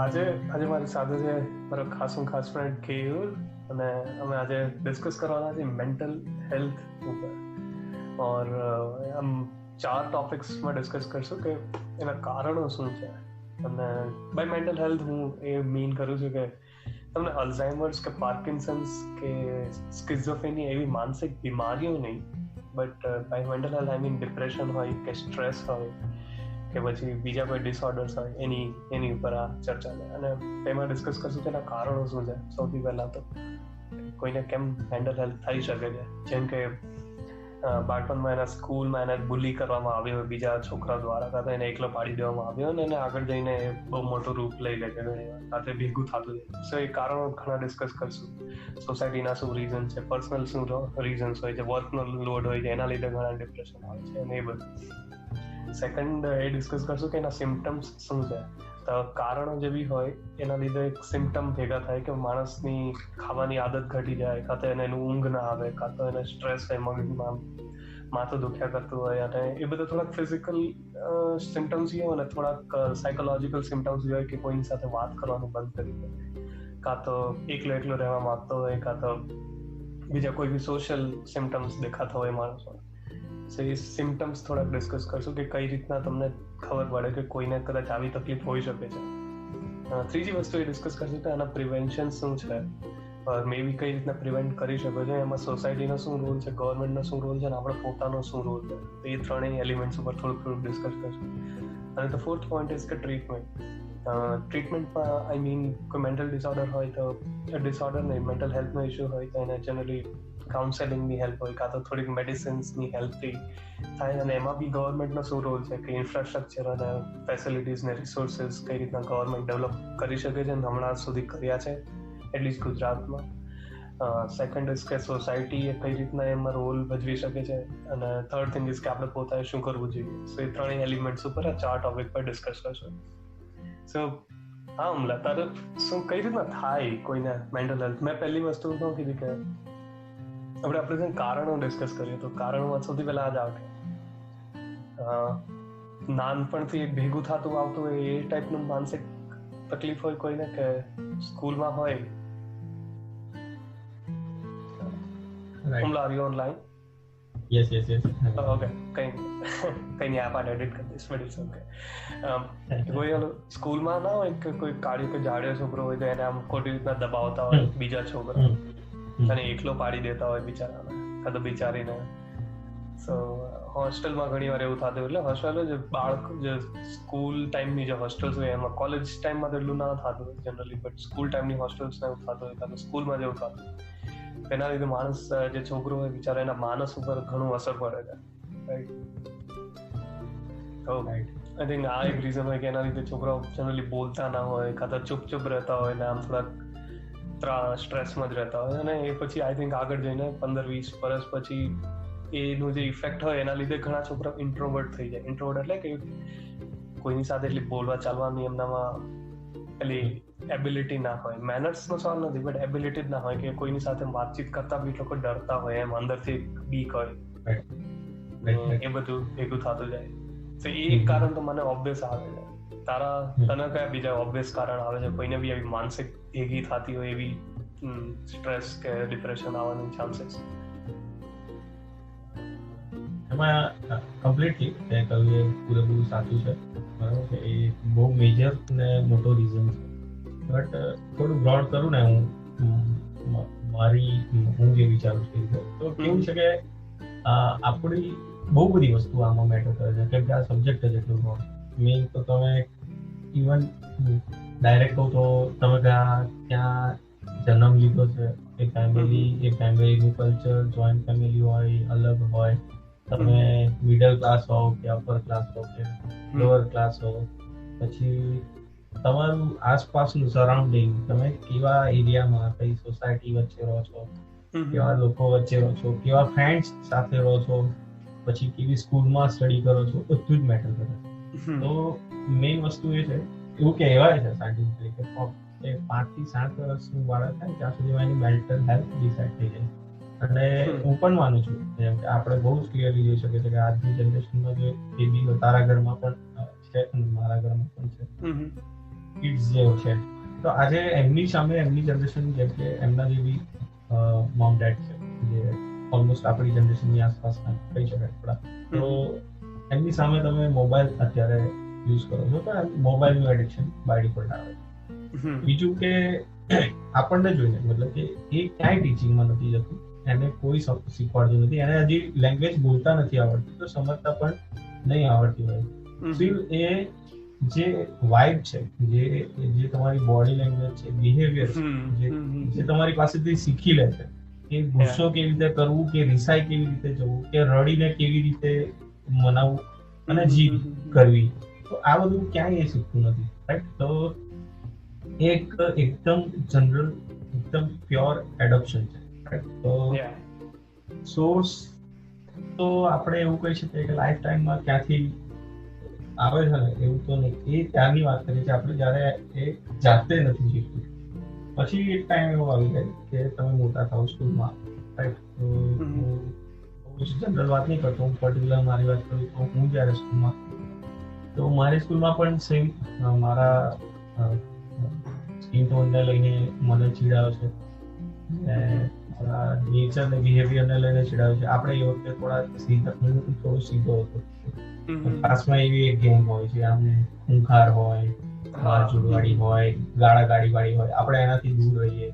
આજે મારી સાથે છે મારો ખાસ ફ્રેન્ડ કેયુર અને અમે આજે ડિસ્કસ કરવાના છે મેન્ટલ હેલ્થ ઉપર और हम 4 ટોપિક્સમાં ડિસ્કસ કરશું કે એના કારણો શું છે અને બાય મેન્ટલ હેલ્થ હું એ મીન કરું છું કે તમને અલ્ઝાઇમર્સ કે પાર્કિન્સન્સ કે સ્કિઝોફ્રેનિયા એવી માનસિક બીમારીઓ નહીં but by mental health I mean depression હોય કે સ્ટ્રેસ હોય કે પછી બીજા કોઈ ડિસઓર્ડર્સ હોય એની ઉપર આ ચર્ચા છે અને તેમાં ડિસ્કસ કરશું કે એના કારણો શું છે. સૌથી પહેલાં તો કોઈને કેમ મેન્ટલ હેલ્થ થઈ શકે છે, જેમ કે બાળપણમાં એના સ્કૂલમાં એને બુલી કરવામાં આવ્યો હોય બીજા છોકરા દ્વારા, કાં તો એને એકલો પાડી દેવામાં આવ્યો અને એને આગળ જઈને બહુ મોટું રૂપ લઈ લે છે, સાથે ભેગું થતું જાય. સો એ કારણો ઘણા ડિસ્કસ કરશું. સોસાયટીના શું રીઝન છે, પર્સનલ શું રીઝન્સ હોય છે, વર્કનો લોડ હોય છે, એના લીધે ઘણા ડિપ્રેશન આવે છે અને એ બધું. સેકન્ડ એ ડિસ્કસ કરશું કે એના સિમ્ટમ્સ શું છે. તો કારણો જે બી હોય એના લીધે એક સિમ્ટમ ભેગા થાય કે માણસની ખાવાની આદત ઘટી જાય, કાં તો એને એનું ઊંઘ ના આવે, કાં તો એને સ્ટ્રેસ હોય, મગજમાં માથું દુખ્યા કરતું હોય અને એ બધા થોડાક ફિઝિકલ સિમ્ટમ્સ હોય અને થોડાક સાયકોલોજીકલ સિમ્ટમ્સ હોય કે કોઈની સાથે વાત કરવાનું બંધ કરી દે, કાં તો એકલો રહેવા માંગતો હોય, કાં તો બીજા કોઈ બી સોશિયલ સિમ્ટમ્સ દેખાતા હોય માણસો. સો એ સિમ્ટમ્સ થોડાક ડિસ્કસ કરશું કે કઈ રીતના તમને ખબર પડે કે કોઈને કદાચ આવી તકલીફ હોઈ શકે છે. ત્રીજી વસ્તુ એ ડિસ્કસ કરશું કે આના પ્રિવેન્શન શું છે, મે બી કઈ રીતના પ્રિવેન્ટ કરી શકો છો, એમાં સોસાયટીનો શું રોલ છે, ગવર્મેન્ટનો શું રોલ છે અને આપણો પોતાનો શું રોલ છે. તો એ ત્રણેય એલિમેન્ટ્સ ઉપર થોડુંક ડિસ્કસ કરશું. અને ધ ફોર્થ પોઈન્ટ ઇઝ કે ટ્રીટમેન્ટમાં આઈ મીન કોઈ મેન્ટલ ડિસઓર્ડર હોય તો ડિસઓર્ડર નહીં, મેન્ટલ હેલ્થનો ઇશ્યુ હોય તો એને જનરલી કાઉન્સેલિંગની હેલ્પ હોય, કાં તો થોડીક મેડિસિન્સની હેલ્પથી થાય. અને એમાં બી ગવર્મેન્ટનો શું રોલ છે કે ઇન્ફ્રાસ્ટ્રક્ચર અને ફેસિલિટીઝ ને રિસોર્સિસ કઈ રીતના ગવર્મેન્ટ ડેવલપ કરી શકે છે અને હમણાં સુધી કર્યા છે એટલીસ્ટ ગુજરાતમાં. સેકન્ડ ઇઝ કે સોસાયટી એ કઈ રીતના એમાં રોલ ભજવી શકે છે. અને થર્ડ થિંગ ઇઝ કે આપણે પોતાએ શું કરવું જોઈએ. સો એ ત્રણેય એલિમેન્ટ્સ ઉપર આ 4 ટોપિક પર ડિસ્કસ કરશું. સો હા અમલા, તારે શું કઈ રીતના થાય કોઈને મેન્ટલ હેલ્થ? મેં પહેલી વસ્તુ શું કીધી કે આપણે કારણો ડિસ્કસ કરીએ તો કારણોમાં સૌથી પહેલા આ જ આવે નાનપણથી ભેગું થતું આવતું હોય એ ટાઈપનું માનસિક તકલીફ હોય કોઈને, કે સ્કૂલમાં હોય. Are you online? yes okay, કઈ નહીં, આ પાર્ટ એડિટ કરી દઈશ. But it's okay. કોઈ સ્કૂલમાં ના હોય કે કોઈ કાળિયો કે જાડિયો છોકરો હોય તો એને આમ ખોટી રીતના દબાવતા હોય બીજા છોકરા અને એકલો પાડી દેતા હોય બિચારાને કાં તો બિચારીને. સો હોસ્ટેલમાં ઘણી વાર એવું થતું. એટલે હોસ્ટેલ જે બાળક જે સ્કૂલ ટાઈમની જે હોસ્ટેલ્સ હોય એમાં કોલેજ ટાઈમમાં તો એટલું ના થતું હોય જનરલી, બટ સ્કૂલ ટાઈમની હોસ્ટેલ્સને એવું થતું હોય, કાં તો સ્કૂલમાં જેવું થતું. એના લીધે માણસ જે છોકરો હોય બિચારા એના માનસ ઉપર ઘણું અસર પડે છે. રાઈટ? તો આઈ થિંક આ એક રીઝન હોય કે એના લીધે છોકરાઓ જનરલી બોલતા ના હોય, કાં તો ચૂપ રહેતા હોય ને આમ થોડાક સ્ટ્રેસમાં જ રહેતા હોય. અને એ પછી આઈ થિંક આગળ જઈને 15-20 વર્ષ પછી એનું જે ઇફેક્ટ હોય એના લીધે ઘણા છોકરા ઇન્ટ્રોવર્ટ થઈ જાય. ઇન્ટ્રોવર્ટ એટલે કે કોઈની સાથે એટલી બોલવા ચાલવાની એમનામાં પેલી એબિલિટી ના હોય. મેનર્સનો સવાલ નથી, બટ એબિલિટી જ ના હોય કે કોઈની સાથે વાતચીત કરતા બી લોકો ડરતા હોય, એમ અંદરથી બીક હોય. એ બધું ભેગું થતું જાય. તો એ એક કારણ તો મને ઓબ્વિયસ આવે છે. તને કયા બીજા ઓબ્વિયસ કારણ આવે છે કોઈને બી આવી માનસિક ભેગી થતી હોય એવી સ્ટ્રેસ કે ડિપ્રેશન આવવાની ચાન્સીસ? એમાં કમ્પ્લીટલી તે કહ્યું એ પૂરેપૂરું સાચું છે, બરાબર છે. એ બહુ મેજર ને મોટો રીઝન છે. બટ થોડું બ્રોડ કરું ને હું જે વિચારું છું તો કેવું છે કે આપણી બહુ બધી વસ્તુ આમાં મેટર કરે છે, કેમ કે આ સબ્જેક્ટ જ એટલું બ્રોડ. મેઇન તો તમે ઇવન ડાયરેક્ટ કહો તો તમે ક્યાં જન્મ લીધો છે, એ ફેમિલીનું કલ્ચર, જોઈન્ટ ફેમિલી હોય, અલગ હોય, તમે મિડલ ક્લાસ હો કે અપર ક્લાસ હો કે લોઅર ક્લાસ હો, પછી તમારું આસપાસનું સરાઉન્ડિંગ, તમે કેવા એરિયામાં, કઈ સોસાયટી વચ્ચે રહો છો, કેવા લોકો વચ્ચે રહો છો, કેવા ફ્રેન્ડ્સ સાથે રહો છો, પછી કેવી સ્કૂલમાં સ્ટડી કરો છો, બધું જ મેટર કરે. તો મેઇન વસ્તુ એ છે, એવું કહેવાય છે સાયન્ટિફિકલી કે 5 થી 7 વર્ષનું બાળક થાય ત્યાં સુધીમાં એની મેન્ટલ હેલ્થ ડિસાઇડ થઈ જાય. અને હું પણ માનું છું, જેમ કે આપણે બહુ જ ક્લિયરલી જોઈ શકીએ છીએ કે આજની જનરેશનમાં જે બેબી તારા ઘરમાં પણ છે, મારા ઘરમાં પણ છે, કિડ્સ જે છે, તો આજે એમની સામે એમની જનરેશન, જેમ કે એમના જે બી મોમ ડેડ છે, જે ઓલમોસ્ટ આપણી જનરેશનની આસપાસના કહી શકાય આપણા, તો એમની સામે તમે મોબાઈલ અત્યારે યુઝ કરો છો તો મોબાઈલનું એડિક્શન બાય ડિફોલ્ટ આવે. બીજું કે આપણને જોઈને, મતલબ કે એ ક્યાંય ટીચિંગમાં નથી જતું, એને કોઈ શીખવાડતું નથી, એને હજી લેંગ્વેજ બોલતા નથી આવડતી, તો સમજતા પણ નહીં આવડતી હોય. સ્ટીલ એ જે વાઇબ છે, જે તમારી બોડી લેંગ્વેજ છે, બિહેવિયર છે, જે તમારી પાસેથી શીખી લે છે, કે ગુસ્સો કેવી રીતે કરવું, કે રિસાઈ કેવી રીતે જવું, કે રડીને કેવી રીતે મનાવવું અને જીદ કરવી, તો આ બધું ક્યાંય એ શીખતું નથી, રાઈટ? તો એક એકદમ જનરલ, એકદમ પ્યોર એડોપ્શન છે, રાઈટ? તો સોર્સ તો આપણે એવું કહી શકીએ કે લાઈફ ટાઈમમાં ક્યાંથી આવે છે ને, એવું તો નહીં. એ ત્યારની વાત કરીએ છીએ આપણે, જ્યારે એ જાતે નથી શીખતું. પછી એક ટાઈમ એવો આવી જાય કે તમે મોટા થાવ સ્કૂલમાં, રાઈટ? તો હું જનરલ વાત નહીં કરતો, હું પર્ટિક્યુલર મારી વાત કરું તો હું જ્યારે સ્કૂલમાં, તો મારી સ્કૂલમાં પણ સેમ મારા સ્કિન ટોનને લઈને મને ચીડાવ્યો છે, મારા નેચર ને બિહેવિયરને લઈને ચીડાવ્યો છે. આપણે એ વખતે થોડો સીધો હતો. ક્લાસમાં એવી એક ગેંગ હોય છે, આમ ખૂંખાર હોય, મારઝૂડવાળી હોય, ગાળાગાડી વાળી હોય, આપણે એનાથી દૂર રહીએ.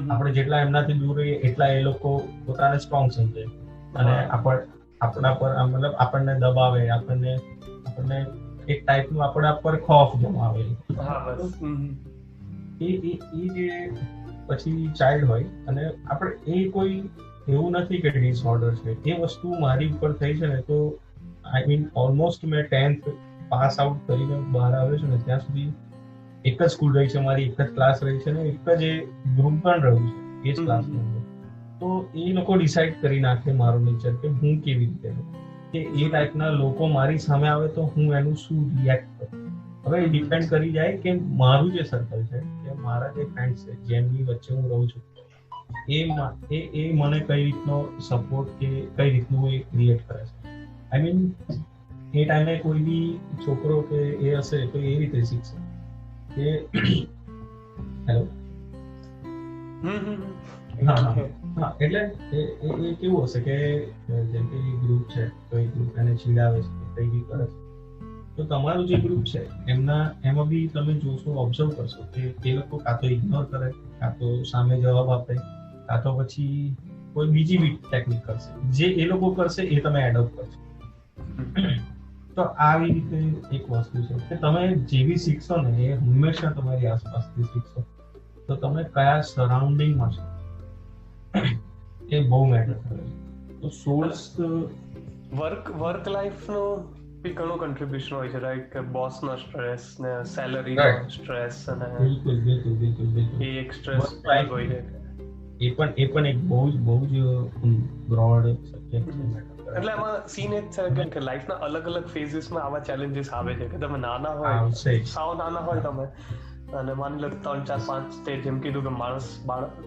આપણે જેટલા એમનાથી દૂર રહીએ એટલા એ લોકો પોતાને સ્ટ્રોંગ સમજે અને આપણા પર મતલબ આપણને દબાવે, આપણને એક ટાઈપનું આપણા પર ખોફ જમાવે. એ જે પછી ચાઇલ્ડ હોય, અને આપણે એ કોઈ એવું નથી કે ડિસઓર્ડર છે, એ વસ્તુ મારી ઉપર થઈ છે ને, તો આઈ મીન ઓલમોસ્ટ મેં 10th પાસ આઉટ કરીને બહાર આવ્યો છું ને, ત્યાં સુધી એક જ સ્કૂલ રહી છે મારી, એક જ ક્લાસ રહી છે ને, એક જ એ ગ્રુપ પણ રહ્યું છે એ જ ક્લાસની અંદર. તો એ લોકો ડિસાઈડ કરી નાખે મારો નેચર, કે હું કેવી રીતે, કે એ ટાઈપના લોકો મારી સામે આવે તો હું એનું શું રિએક્ટ કરું. હવે એ ડિપેન્ડ કરી જાય કે મારું જે સર્કલ છે, કે મારા જે ફ્રેન્ડ્સ છે, જેમની વચ્ચે હું રહું છું, એ મને કઈ રીતનો સપોર્ટ કે કઈ રીતનું એ ક્રિએટ કરે છે. આઈ મીન એ ટાઈમે કોઈ બી છોકરો કે એ હશે તો એ રીતે શીખશે કે હેલો એટલે એ કેવું હશે કે જેમ કે ગ્રુપ છે, તો એ ગ્રુપ એને ચીડાવે છે, કઈ બી કરે છે, તો તમારું જે ગ્રુપ છે એમાં બી તમે જોશો, ઓબ્ઝર્વ કરશો કે એ લોકો કાં તો ઇગ્નોર કરે, કાં તો સામે જવાબ આપે, કાં તો પછી કોઈ બીજી બી ટેકનિક કરશે. જે એ લોકો કરશે એ તમે એડોપ્ટ કરશો. તો આવી રીતે એક વસ્તુ છે કે તમે જેવી શીખશો ને એ હંમેશા તમારી આસપાસથી શીખશો. તો તમે કયા સરાઉન્ડિંગમાં છો એ બહુ મેટર કરે છે. તો સોર્સ વર્ક લાઈફનો બી ઘણો કન્ટ્રીબ્યુશન હોય છે, રાઈટ? કે બોસનો સ્ટ્રેસ ને સેલરીનો સ્ટ્રેસ, અને બિલકુલ એ એક સ્ટ્રેસ હોય છે. એ પણ એક બહુ જ બ્રોડ સબ્જેક્ટ છે. એટલે એમાં સીન એ જ છે કે લાઈફના અલગ અલગ ફેઝીસમાં આવા ચેલેન્જીસ આવે છે કે તમે નાના હોય, સાવ નાના હોય તમે, અને માની લો 3, 4, 5 સ્ટેજ, જેમ કીધું કે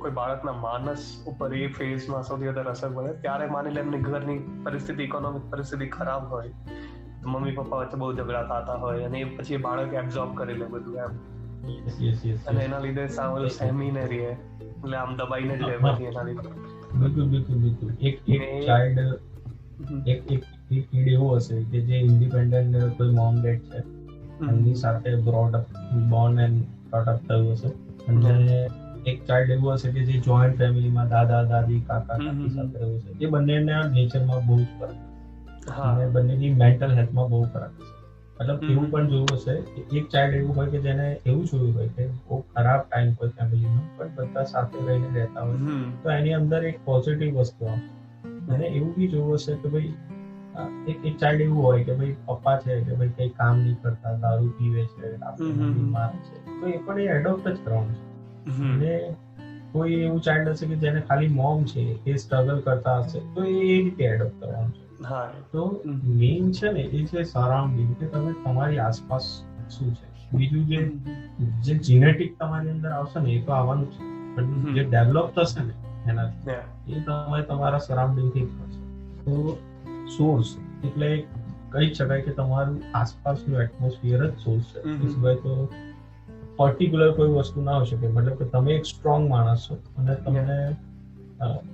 કોઈ બાળકના માનસ ઉપર એ ફેઝમાં સૌથી વધારે અસર પડે. ત્યારે માની લો એમની ઘરની પરિસ્થિતિ, ઇકોનોમિક પરિસ્થિતિ ખરાબ હોય, મમ્મી પપ્પા વચ્ચે બહુ ઝઘડા થતા હોય, અને એ પછી એ બાળક એબ્ઝોર્બ કરી લે બધું એમ, અને એના લીધે સાવ સહેમીને રહે, એટલે આમ દબાઈને જ લે પછી એના લીધે. બિલકુલ એક ચાઇલ્ડ, એક કિડ એવો હશે કે જે ઇન્ડિપેન્ડન્ટ કોઈ મોમ ડેડ છે એમની સાથે બોર્ન એન્ડ બ્રોટ અપ થયું હશે, અને એક ચાઇલ્ડ એવું હશે કે જે જોઈન્ટ ફેમિલીમાં દાદા દાદી કાકા કાકી સાથે રહ્યું છે. એ બંનેના નેચરમાં બહુ જ ફરક છે, અને બંનેની મેન્ટલ હેલ્થમાં બહુ ફરક છે. મતલબ એવું પણ જોયું હશે કે એક ચાઇલ્ડ એવું હોય કે જેને એવું જોયું હોય કે બહુ ખરાબ ટાઈમ હોય ફેમિલીનો, પણ બધા સાથે રહીને રહેતા હોય, તો એની અંદર એક પોઝિટિવ વસ્તુ આવશે. અને એવું બી જોવું હશે કે ભાઈ એક ચાઇલ્ડ એવું હોય કે ભાઈ પપ્પા છે કે ભાઈ કઈ કામ નહીં કરતા, દારૂ પીવે છે, બીમાર છે, તો એ પણ એ એડોપ્ટ જ કરવાનું છે. અને કોઈ એવું ચાઇલ્ડ હશે કે જેને ખાલી મોમ છે, એ સ્ટ્રગલ કરતા હશે, તો એ રીતે એડોપ્ટ કરવાનું છે. તો મેઇન છે ને એ છે સરાઉન્ડિંગ, કે તમે તમારી આસપાસ શું છે. બીજું જે જીનેટિક તમારી અંદર આવશે ને એ તો આવવાનું છે, પણ જે ડેવલપ થશે ને એનાથી એ તમે તમારા સરાઉન્ડિંગથી કરશો. તો સોર્સ એટલે કહી શકાય કે તમારું આસપાસનું એટમોસ્ફિયર જ સોર્સ છે. એ સિવાય તો પર્ટિક્યુલર કોઈ વસ્તુ ના હોઈ શકે, મતલબ કે તમે એક સ્ટ્રોંગ માણસ છો અને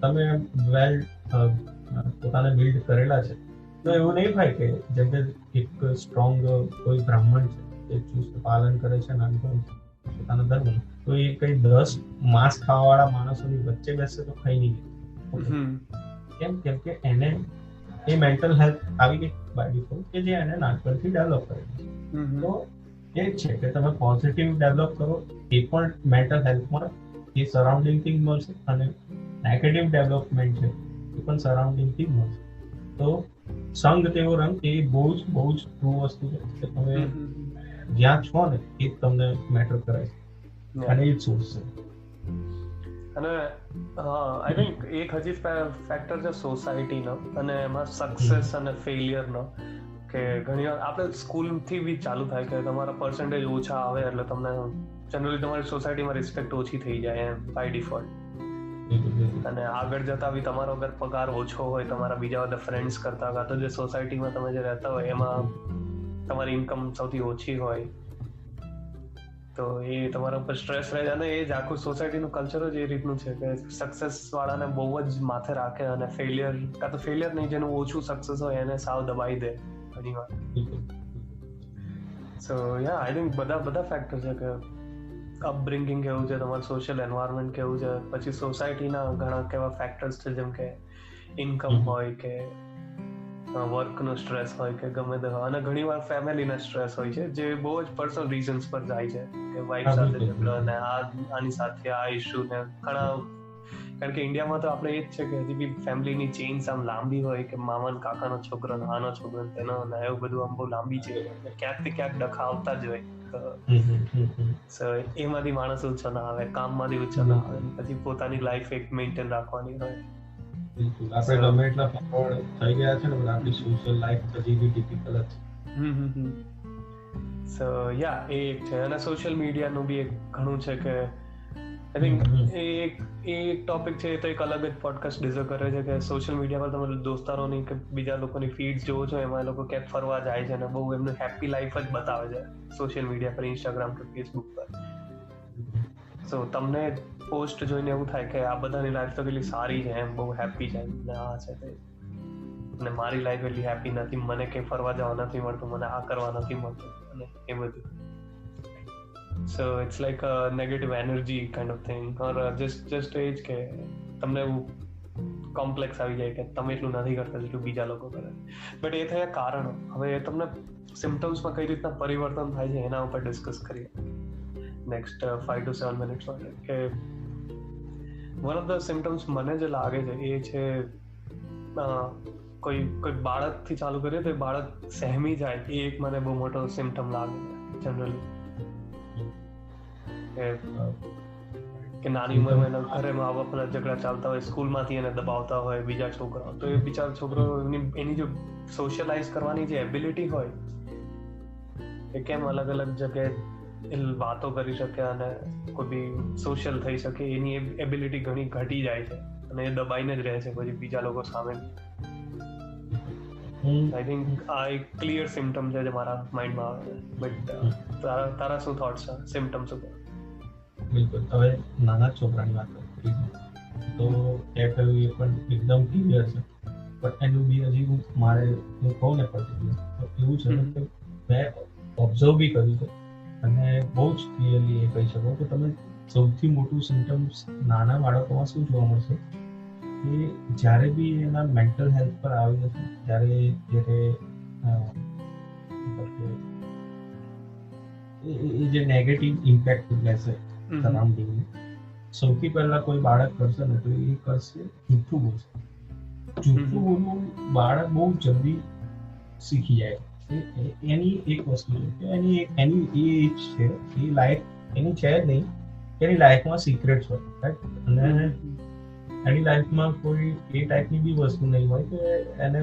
તમે વેલ પોતાને બિલ્ડ કરેલા છે, તો એવું નહીં થાય કે જેમ કે એક સ્ટ્રોંગ કોઈ બ્રાહ્મણ છે એ ચુસ્ત પાલન કરે છે પોતાના ધર્મ, તો એ કઈ 10 માંસ ખાવાવાળા માણસોની વચ્ચે બેસે તો ખાઈ નહીં કેમ કે એને એ મેન્ટલ હેલ્થ આવી ગઈ બાય ડિફોલ્ટ કે જે એને નાનપણથી ડેવલપ કરે. તો એ જ છે કે તમે પોઝિટિવ ડેવલપ કરો એ પણ મેન્ટલ હેલ્થમાં એ સરાઉન્ડિંગથી મળશે, અને નેગેટિવ ડેવલપમેન્ટ છે એ પણ સરાઉન્ડિંગથી મળશે. તો સંગ તેવો રંગ એ બહુ જ ટ્રુ વસ્તુ છે કે તમે જ્યાં છો ને એ તમને મેટર કરે છે, અને એ જ સોર્સ છે. અને આઈ થિંક એક હજી ફેક્ટર છે સોસાયટીનો, અને એમાં સક્સેસ અને ફેલિયરનો. કે ઘણી વાર આપણે સ્કૂલથી બી ચાલુ થાય કે તમારા પર્સન્ટેજ ઓછા આવે એટલે તમને જનરલી તમારી સોસાયટીમાં રિસ્પેક્ટ ઓછી થઈ જાય એમ બાય ડિફોલ્ટ. અને આગળ જતા બી તમારો અગર પગાર ઓછો હોય તમારા બીજા બધા ફ્રેન્ડ્સ કરતા, કાં તો જે સોસાયટીમાં તમે જે રહેતા હોય એમાં તમારી ઇન્કમ સૌથી ઓછી હોય, તો એ તમારા ઉપર સ્ટ્રેસ રહે. અને એ જ આખું સોસાયટીનું કલ્ચર જ એ રીતનું છે કે સક્સેસ વાળાને બહુ જ માથે રાખે, અને ફેલિયર કાં તો ફેલિયર નહીં, જેનું ઓછું સક્સેસ હોય એને સાવ દબાઈ દે ઘણી વાર. સો યા આઈ થિંક બધા ફેક્ટર છે કે અપબ્રિંગિંગ કેવું છે, તમારું સોશિયલ એન્વાયરમેન્ટ કેવું છે, પછી સોસાયટીના ઘણા કેવા ફેક્ટર્સ છે જેમ કે ઇન્કમ હોય કે વર્કનો સ્ટ્રેસ હોય કે ગમે તે હોય, અને ઘણીવાર ફેમિલીના સ્ટ્રેસ હોય છે જે બહુ જ પર્સનલ રીઝન્સ પર જાય છે કે વાઇફ સાથે ઝઘડો અને આની સાથે આ ઇશ્યુ ને ઘણા. કારણ કે ઇન્ડિયામાં તો આપણે એ જ છે કે હજી બી ફેમિલીની ચેઇન્સ આમ લાંબી હોય કે મામાનો કાકાનો છોકરો, આનો છોકરો, તેનો, એવું બધું આમ બહુ લાંબી છે, ક્યાંકથી ક્યાંક ડખા આવતા જ હોય. સો એમાંથી માણસ ઊંચો ના આવે, કામમાંથી ઊંચો ના આવે, પછી પોતાની લાઈફ એક મેન્ટેન રાખવાની હોય. બિલકુલ, આપણે ગમે એટલા ફોરવર્ડ થઈ ગયા છે ને, પણ આપણી સોશિયલ લાઈફ હજી બી ડિફિકલ્ટ છે. સો યા એ એક છે. અને સોશિયલ મીડિયાનું બી એક ઘણું છે કે આઈ થિંક એ એક ટોપિક છે, એ તો એક અલગ જ પોડકાસ્ટ ડિઝર્વ કરે છે કે સોશિયલ મીડિયા પર તમે દોસ્તારોની કે બીજા લોકોની ફીડ્સ જોવો છો, એમાં એ લોકો ક્યાંક ફરવા જાય છે અને બહુ એમનું હેપી લાઈફ જ બતાવે છે સોશિયલ મીડિયા પર, ઇન્સ્ટાગ્રામ કે ફેસબુક પર. સો તમને પોસ્ટ જોઈને એવું થાય કે આ બધાની લાઈફ તો કેટલી સારી છે, એમ બહુ હેપી છે, આ છે તે, અને મારી લાઈફ એટલી હેપી નથી, મને કંઈ ફરવા જવા નથી મળતું, મને આ કરવા નથી મળતું, અને એ બધું. So it's like a negative energy kind of thing, or just એ જ કે તમને એવું કોમ્પ્લેક્સ આવી જાય કે તમે એટલું નથી કરતા જેટલું બીજા લોકો કરે. બટ એ થયા કારણો. હવે તમને સિમ્ટમ્સમાં કઈ રીતના પરિવર્તન થાય છે એના ઉપર ડિસ્કસ કરીએ નેક્સ્ટ 5 to 7 મિનિટ્સ માટે. કે વન ઓફ ધ સિમ્ટમ્સ મને જે લાગે છે એ છે કોઈ બાળકથી ચાલુ કરીએ તો બાળક સહેમી જાય, એ એક મને બહુ મોટો સિમ્ટમ લાગે છે જનરલી. કે નાની ઉંમરમાં એના ઘરે મા બાપના ઝઘડા ચાલતા હોય, સ્કૂલમાંથી એને દબાવતા હોય બીજા છોકરાઓ, તો એ બિચારો છોકરો એની જો સોશિયલાઇઝ કરવાની જે એબિલિટી હોય કે કેમ અલગ અલગ જગ્યાએ વાતો કરી શકે અને કોઈ બી સોશિયલ થઈ શકે, એની એબિલિટી ઘણી ઘટી જાય છે અને એ દબાઈને જ રહે છે પછી બીજા લોકો સામે. આઈ થિંક આ એક ક્લિયર સિમ્ટમ છે જે મારા માઇન્ડમાં આવે છે. બટ તારા શું થોટ્સ છે સિમ્ટમ્સ ઉપર? બિલકુલ, હવે નાના છોકરાની વાત કરીએ તો એ કહ્યું એ પણ એકદમ ક્લિયર છે, પણ એનું બી હજી હું કહું ને પર્ટિક્યુલર તો એવું છે કે મેં ઓબ્ઝર્વ બી કર્યું છે અને બહુ જ ક્લિયરલી એ કહી શકો કે તમે સૌથી મોટું સિમ્ટમ્સ નાના બાળકોમાં શું જોવા મળશે કે જ્યારે બી એના મેન્ટલ હેલ્થ પર આવે છે, જ્યારે એ જે નેગેટિવ ઇમ્પેક્ટ લેશે સરાઉન્ડિંગની, સૌથી પહેલા કોઈ બાળક કરશે ને તો એ કરશે જૂઠું બોલશે. જૂઠું બોલવું બાળક બહુ જલ્દી શીખી જાય. એની એક વસ્તુ છે કે એની એજ છે, એ લાઈફ એની છે જ નહીં, એની લાઈફમાં સિક્રેટ્સ હોય, રાઈટ? અને એની લાઈફમાં કોઈ એ ટાઈપની બી વસ્તુ નહીં હોય કે એને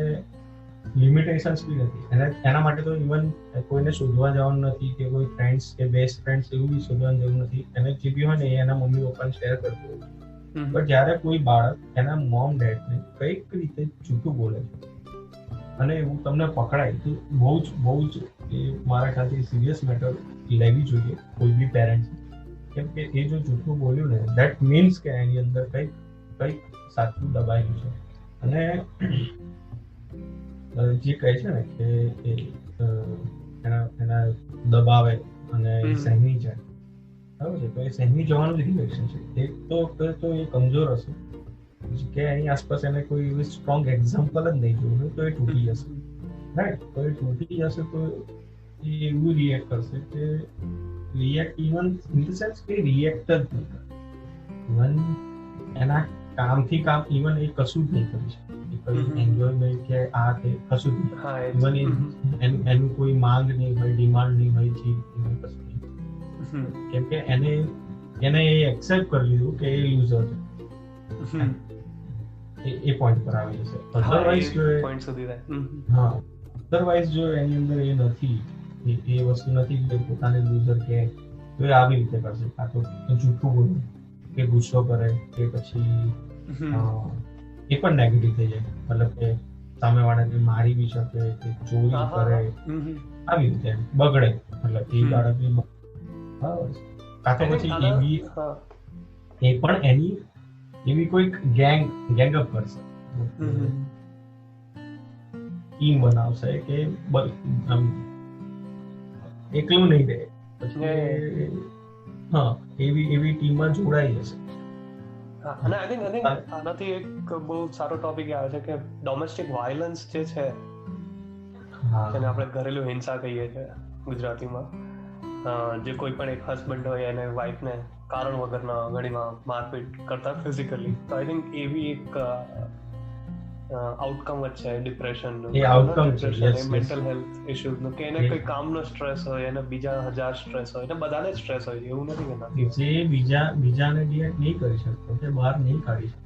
લિમિટેશન્સ બી નથી. એના માટે તો ઇવન કોઈને શોધવા જવાનું નથી કે કોઈ ફ્રેન્ડ્સ કે બેસ્ટ ફ્રેન્ડ્સ એવું બી શોધવાની જરૂર નથી. એને જે બી હોય ને એના મમ્મી પપ્પાને શેર કરતું હોય. પણ જ્યારે કોઈ બાળક એના મોમ ડેડને કંઈક રીતે જૂઠું બોલે છે અને એવું તમને પકડાય તો બહુ જ એ મારા ખ્યાલથી સિરિયસ મેટર લેવી જોઈએ કોઈ બી પેરેન્ટ, કેમ કે એ જો જૂઠું બોલ્યું ને ધેટ મીન્સ કે એની અંદર કંઈક સાચું દબાયેલું છે. અને જે કહે છે ને કે એના દબાવે અને સહેમી જાય, બરાબર છે, તો એ સહેમી જવાનું જ રિએક્શન છે. એક તો એ કમજોર હશે કે એની આસપાસ એને કોઈ એવી સ્ટ્રોંગ એક્ઝામ્પલ જ નહીં જોયું તો એ તૂટી જશે, રાઈટ? તો એ તૂટી જશે તો એ એવું રિએક્ટ કરશે કે react even in the sense કે રિએક્ટ જ નહીં કરે, ઇવન એના કામથી કામ ઇવન એ કશું જ નહીં કરી શકે, એન્જોયમેન્ટ કે આ તે કશું જ નહીં, ઇવન એનું કોઈ માંગ નહીં હોય, ડિમાન્ડ નહીં હોય, ચીજ નહીં, કશું નહીં, કેમ કે એને એ એક્સેપ્ટ કરી લીધું કે એ લૂઝર છે. એ પોઈન્ટ પર આવી જશે. અધરવાઇઝ જો એની અંદર એ નથી, એ વસ્તુ નથી કે પોતાને લૂઝર કે તો એ આવી રીતે કરશે, કાં તો જૂઠું બોલે કે ગુસ્સો કરે કે પછી એ પણ નેગેટિવ થઈ જાય, મતલબ કે સામેવાળાને મારી બી શકે કે ચોરી કરે, આવી રીતે બગડે, મતલબ એ બાળક કાં તો પછી એ પણ એની એવી કોઈક ગેંગઅપ કરશે, ટીમ બનાવશે કે એકલું નહીં રહે, પછી એવી ટીમમાં જોડાઈ જશે. અને આઈ થિંક આનાથી એક બહુ સારો ટોપિક આવે છે કે ડોમેસ્ટિક વાયલન્સ જે છે, જેને આપણે ઘરેલું હિંસા કહીએ છીએ ગુજરાતીમાં, જે કોઈ પણ એક હસબન્ડ હોય એને વાઈફને કારણ વગરના ઘણીમાં મારપીટ કરતા ફિઝિકલી, તો આઈ થિંક એવી એક આઉટકમ જ છે ડિપ્રેશનનું, મેન્ટલ હેલ્થ ઇશ્યુઝનું, કે એને કોઈ કામનો સ્ટ્રેસ હોય, એને બીજા 1000 સ્ટ્રેસ હોય, એને બધાને સ્ટ્રેસ હોય, એવું નથી કે નથી. જે બીજાને રિએક્ટ નહીં કરી શકતો કે બહાર નહીં કાઢી શકતો,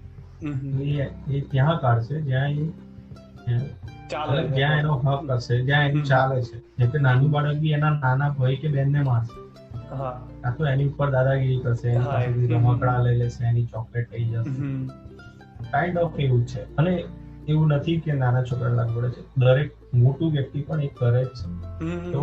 એ ત્યાં કાઢશે જ્યાં એનો હક હશે, જ્યાં એનું ચાલે છે. જેમ કે નાનું બાળક બી એના નાના ભાઈ કે બેનને મારશે, કાં તો એની ઉપર દાદાગીરી કરશે, એની પાસેથી રમકડા લઈ લેશે, એની ચોકલેટ લઈ જશે, કાઇન્ડ ઓફ એવું છે. અને એવું નથી કે નાના છોકરા લાગુ પડે છે, દરેક મોટું વ્યક્તિ પણ એ કરે જ છે. તો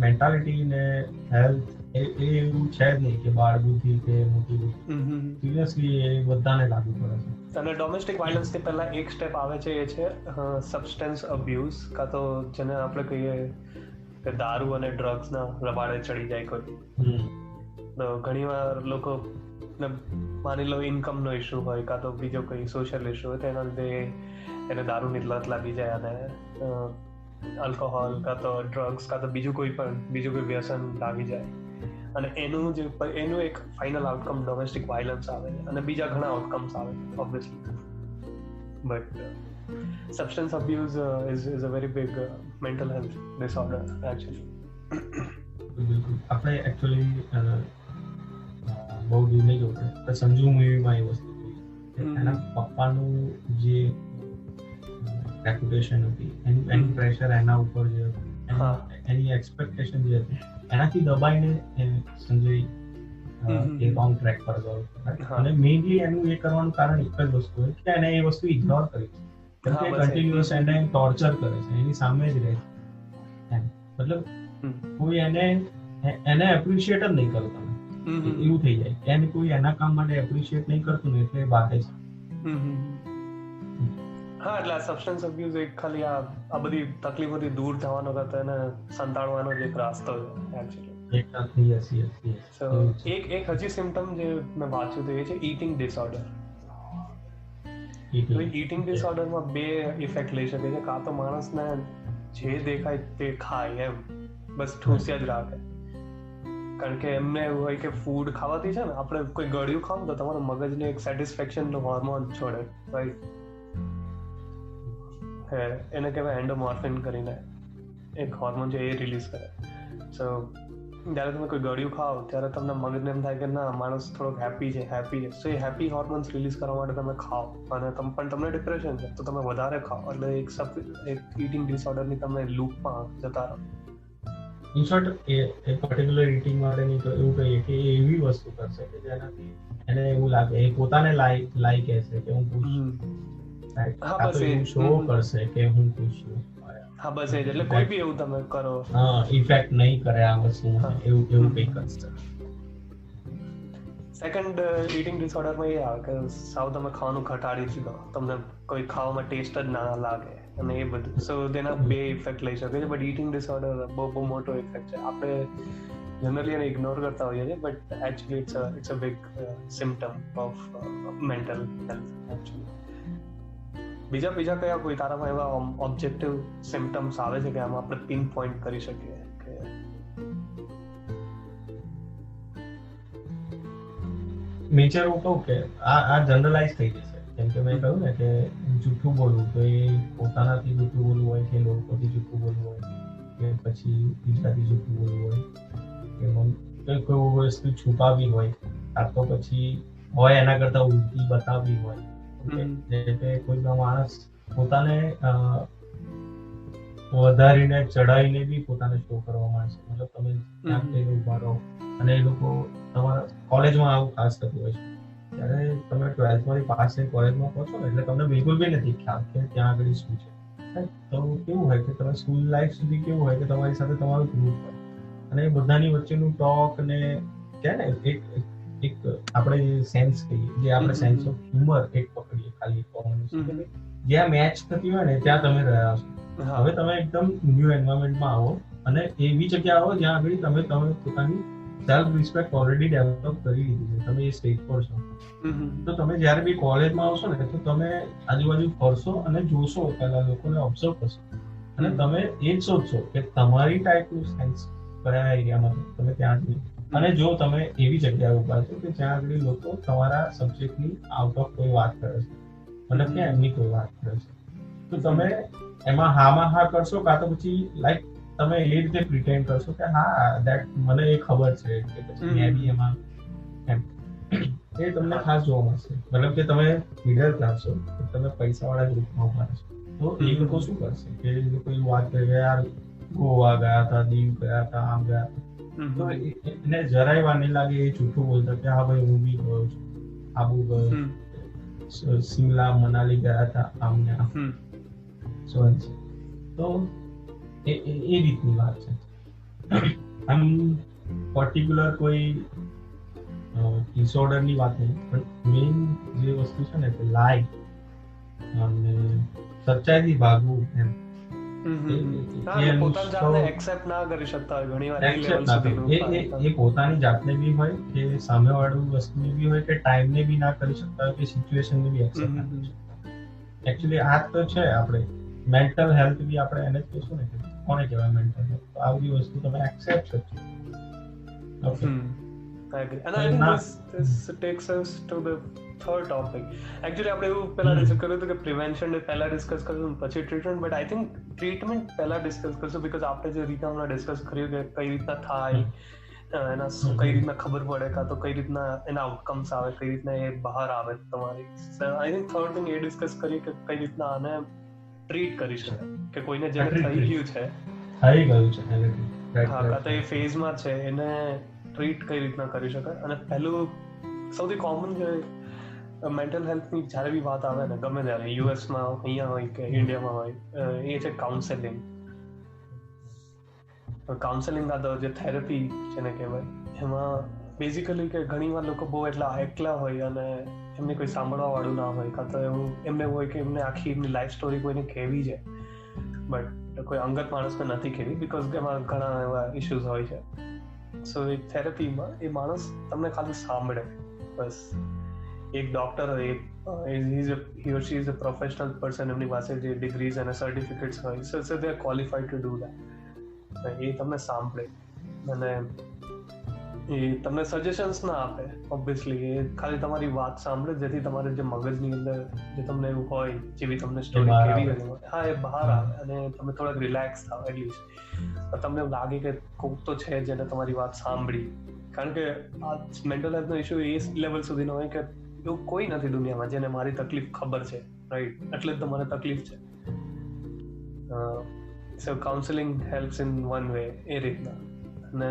મેન્ટાલિટી ને હેલ્થ એ એવું છે જ નહીં કે બાળ બુદ્ધિ કે મોટી બુદ્ધિ, સિરિયસલી એ બધાને લાગુ પડે છે. અને ડોમેસ્ટિક વાયલન્સથી પહેલા એક સ્ટેપ આવે છે, એ છે સબસ્ટન્સ અબ્યુઝ, કાં તો જેને આપણે કહીએ કે દારૂ અને ડ્રગ્સના રવાડે ચડી જાય કોઈ. તો ઘણીવાર લોકો માની લો ઇન્કમનો ઇશ્યુ હોય, કાં તો બીજો કોઈ સોશિયલ ઇશ્યુ હોય, તો એના લીધે એને દારૂની લત લાગી જાય અને આલ્કોહોલ કાં તો ડ્રગ્સ કાં તો બીજું કોઈ વ્યસન લાગી જાય, અને એનું એક ફાઇનલ આઉટકમ ડોમેસ્ટિક વાયલન્સ આવે, અને બીજા ઘણા આઉટકમ્સ આવે obviously. But substance abuse is a very big mental health disorder actually. આપણે એકચ્યુઅલી બહુ દૂર નહીં જવું પડે, સંજુ મૂવીમાં એ વસ્તુ એના પપ્પાનું જે રેપ્યુટેશન હતી, એનું પ્રેશર એના ઉપર જે એની એક્સપેક્ટેશન જે હતી, એનાથી દબાઈને સંજય એ રોંગ ટ્રેક પર ગયો. અને મેઇનલી એનું એ કરવાનું કારણ એક જ વસ્તુ હોય કે એને એ વસ્તુ ઇગ્નોર કરી છે, કન્ટિન્યુઅસ એને ટોર્ચર કરે છે, એની સામે જ રહે છે, મતલબ કોઈ એને એપ્રિશિએટ જ નહીં કરતા, એવું થઈ જાય કે એને કોઈ એના કામ માટે એપ્રિશિએટ નહીં કરતું ને એટલે બાધે છે. હા, એટલે સબસ્ટન્સ અબ્યુઝ એક ખાલી આ બધી તકલીફોથી દૂર થવાનો કરતા એને સંતાડવાનો જ એક રાસ્તો છે એકચ્યુઅલી. એક હજી સિમ્ટમ જે મેં વાંચ્યું એ છે ઈટિંગ ડિસઓર્ડર. ઈટિંગ ડિસઓર્ડરમાં બે ઇફેક્ટ લઈ શકે છે, કાં તો માણસને જે દેખાય તે ખાય, એમ બસ ઠૂસ્યા જ રાખે, કારણ કે એમને એવું હોય કે ફૂડ ખાવાથી છે ને, આપણે કોઈ ગળ્યું ખાવ તો તમારા મગજને એક સેટિસ્ફેક્શનનો હોર્મોન છોડે, રાઈટ? એને કહેવાય એન્ડોમોર્ફિન કરીને એક હોર્મોન છે, એ રિલીઝ કરે. સો જ્યારે તમે કોઈ ગળ્યું ખાઓ ત્યારે તમને મગજને એમ થાય કે ના, માણસ થોડોક હેપી છે. સો એ હેપી હોર્મોન્સ રિલીઝ કરવા માટે તમે ખાઓ, અને પણ તમને ડિપ્રેશન છે તો તમે વધારે ખાઓ, એટલે એક ઈટિંગ ડિસઓર્ડરની તમે લૂપમાં જતા રહો. In short A particular eating માટેની તો એવું કહીએ કે એવી વસ્તુ કરશે કે જેનાથી એને એવું લાગે, એ પોતાને લાઈક હશે કે હું ખુશ છું, રાઈટ? આ તો એવું શો કરશે કે હું ખુશ છું. હા બસ એ જ, એટલે કોઈ બી એવું તમે કરો ઇફેક્ટ નહીં કરે આ વસ્તુ, એવું કંઈક કરશે. સેકન્ડ ઈટિંગ ડિસઓર્ડરમાં એ આવે કે સાવ તમે ખાવાનું ઘટાડી જ લો, તમને કોઈ ખાવામાં ટેસ્ટ જ ના લાગે અને એ બધું. સો તેના બે ઇફેક્ટ લઈ શકે છે, બટ ઈટિંગ ડિસઓર્ડર બહુ મોટો ઇફેક્ટ છે. આપણે જનરલી એને ઇગ્નોર કરતા હોઈએ છીએ, but actually it's a big symptom of mental health actually. બીજા કયા કોઈ તારામાં એવા ઓબ્જેક્ટિવ સિમ્પટમ્સ આવે છે કે આમાં આપણે પિન પોઈન્ટ કરી શકીએ કે મેજર હું કહું કે આ જનરલાઇઝ થઈ જશે, કેમ કે મેં કહ્યું ને કે જૂઠું બોલવું, તો એ પોતાનાથી જૂઠું બોલવું હોય કે લોકોથી જૂઠું બોલવું હોય કે પછી બીજાથી જૂઠું બોલવું હોય કે કોઈ વસ્તુ છુપાવી હોય, આ તો પછી હોય એના કરતા ઉલટી બતાવવી હોય. એટલે કોઈ માણસ પોતાને વધારીને ચડાવીને બી પોતાને શો કરવા માંડશે. મતલબ તમે ત્યાં જઈને ઉભા રહો અને એ લોકો તમારા કોલેજમાં આવું ખાસ થતું હોય છે, ત્યારે તમે 12th માંથી પાસ થઈને કોલેજમાં પહોંચો ને એટલે તમને બિલકુલ બી નથી ખ્યાલ કે ત્યાં આગળ શું છે. તો કેવું હોય કે તમે સ્કૂલ લાઈફ સુધી કેવું હોય કે તમારી સાથે તમારું ગ્રુપ હોય અને એ બધાની વચ્ચેનું ટોક ને કે ને એક આપણે સેન્સ કહીએ, જે આપણે સેન્સ ઓફ હ્યુમર એક પકડીએ, ખાલી કોમન જ્યાં મેચ થતી હોય ને ત્યાં તમે રહ્યા છો. હવે તમે એકદમ ન્યૂ એન્વાયરમેન્ટમાં આવો અને એવી જગ્યા આવો જ્યાં આગળ તમે પોતાની સેલ્ફ રિસ્પેક્ટ ઓલરેડી ડેવલપ કરી લીધી છે, તમે એ સ્ટેજ પર છો. તો તમે જ્યારે બી કોલેજમાં આવશો ને તો તમે આજુબાજુ ફરશો અને જોશો, પહેલા લોકોને ઓબ્ઝર્વ કરશો અને તમે એ જ શોધશો કે તમારી ટાઈપનું સેન્સ કયા એરિયામાં તમે ત્યાં જઈ. અને જો તમે એવી જગ્યાએ ઉભા છો કે જ્યાં આગળ લોકો તમારા સબ્જેક્ટની આઉટ ઓફ કોઈ વાત કરે છે, મતલબ કે એમની કોઈ વાત કરે છે, તો તમે એમાં હામાં હા કરશો, કાં તો પછી લાઈક તમે એ રીતે પ્રિટેન્ડ કરશો કે હા દેટ મને એ ખબર છે કે પછી મેં બી એમાં એમ. એ તમને ખાસ જોવા મળશે. મતલબ કે તમે મિડલ ક્લાસ છો, તમે પૈસાવાળા ગ્રુપમાં ઉભા છો, તો એ લોકો શું કરશે કે એ લોકો એવું વાત કરે કે યાર ગોવા ગયા હતા, દીવ ગયા હતા, આમ ગયા હતા, તો એને જરાય વાર નહીં લાગે એ જૂઠું બોલતા કે હા ભાઈ હું બી ગયો છું, આબુ ગયો, શિમલા મનાલી ગયા હતા, આમ ને આમ. તો એ રીતની વાત છે. આમ પર્ટિક્યુલર કોઈ ડિસઓર્ડરની વાત નહીં, પણ મેઇન જે વસ્તુ છે ને કે લાઈ અને સચ્ચાઈથી ભાગવું એમ. એ પોતાની જાતને બી હોય કે સામેવાળું વસ્તુને બી હોય કે ટાઈમને બી ના કરી શકતા હોય કે સિચ્યુએશનને બી એક્સેપ્ટ ના કરી શકતા. એકચ્યુઅલી આ તો છે આપણે મેન્ટલ હેલ્થ બી આપણે એને જ કહીશું ને કે કોને કહેવાય મેન્ટલ હેલ્થ. તો આ બધી વસ્તુ તમે એક્સેપ્ટ કરજો. Okay. I agree. And I think this takes us to the third topic. Actually, આપણે એવું પહેલા ડિસ્કસ કર્યું હતું કે પ્રિવેન્શન પહેલા ડિસ્કસ કરશું પછી treatment, but I think treatment પહેલા ડિસ્કસ કરશું, બીકોઝ આપણે જે રીતે હમણાં ડિસ્કસ કર્યું કે કઈ રીતના થાય, એના કઈ રીતના ખબર પડે, કાં તો કઈ રીતના એના આઉટકમ્સ આવે, કઈ રીતના એ બહાર આવે તમારી. I think third thing A discuss કરીએ કે કઈ રીતના આને ટ્રીટ કરી શકાય, કે કોઈને જેને થઈ ગયું છે, હા કાં તો એ ફેઝમાં છે, એને ટ્રીટ કઈ રીતના કરી શકાય. અને પહેલું સૌથી કોમન જે મેન્ટલ હેલ્થની જ્યારે બી વાત આવે ને ગમે ત્યારે, યુએસમાં અહીંયા હોય કે ઇન્ડિયામાં હોય, એ છે કાઉન્સેલિંગ. કાઉન્સેલિંગ કાં તો જે થેરપી જેને કહેવાય, એમાં બેઝિકલી કે ઘણી વાર લોકો બહુ એટલા એકલા હોય અને એમને કોઈ સાંભળવા વાળું ના હોય, કાં તો એવું એમને હોય કે એમને આખી એમની લાઈફ સ્ટોરી કોઈને કહેવી છે, બટ કોઈ અંગત માણસને નથી કહેવી, બીકોઝ એમાં ઘણા એવા ઇશ્યુઝ હોય છે. સો એ થેરપીમાં એ માણસ તમને ખાલી સાંભળે, બસ. એક ડોક્ટર હોય, he or she is a professional person, એમની પાસે જે ડિગ્રીઝ અને સર્ટિફિકેટ્સ હોય, સો they are qualified to do that. એ તમને સાંભળે અને એ તમને સજેશન્સ ના આપે, ઓબ્વિયસલી એ ખાલી તમારી વાત સાંભળે, જેથી તમારે જે મગજની અંદર જે તમને એવું હોય, જેવી તમને સ્ટોરી કેવી હોય, હા એ બહાર આવે અને તમે થોડાક રિલેક્સ થાવ. એટલીસ્ટ તમને એવું લાગે કે કોઈક તો છે જેને તમારી વાત સાંભળી. કારણ કે આ મેન્ટલ હેલ્થનો ઇશ્યુ એ લેવલ સુધીનો હોય કે એવું કોઈ નથી દુનિયામાં જેને મારી તકલીફ ખબર છે, રાઈટ? એટલે જ તો મને તકલીફ છે. So counselling helps in one way, એ રીતના. અને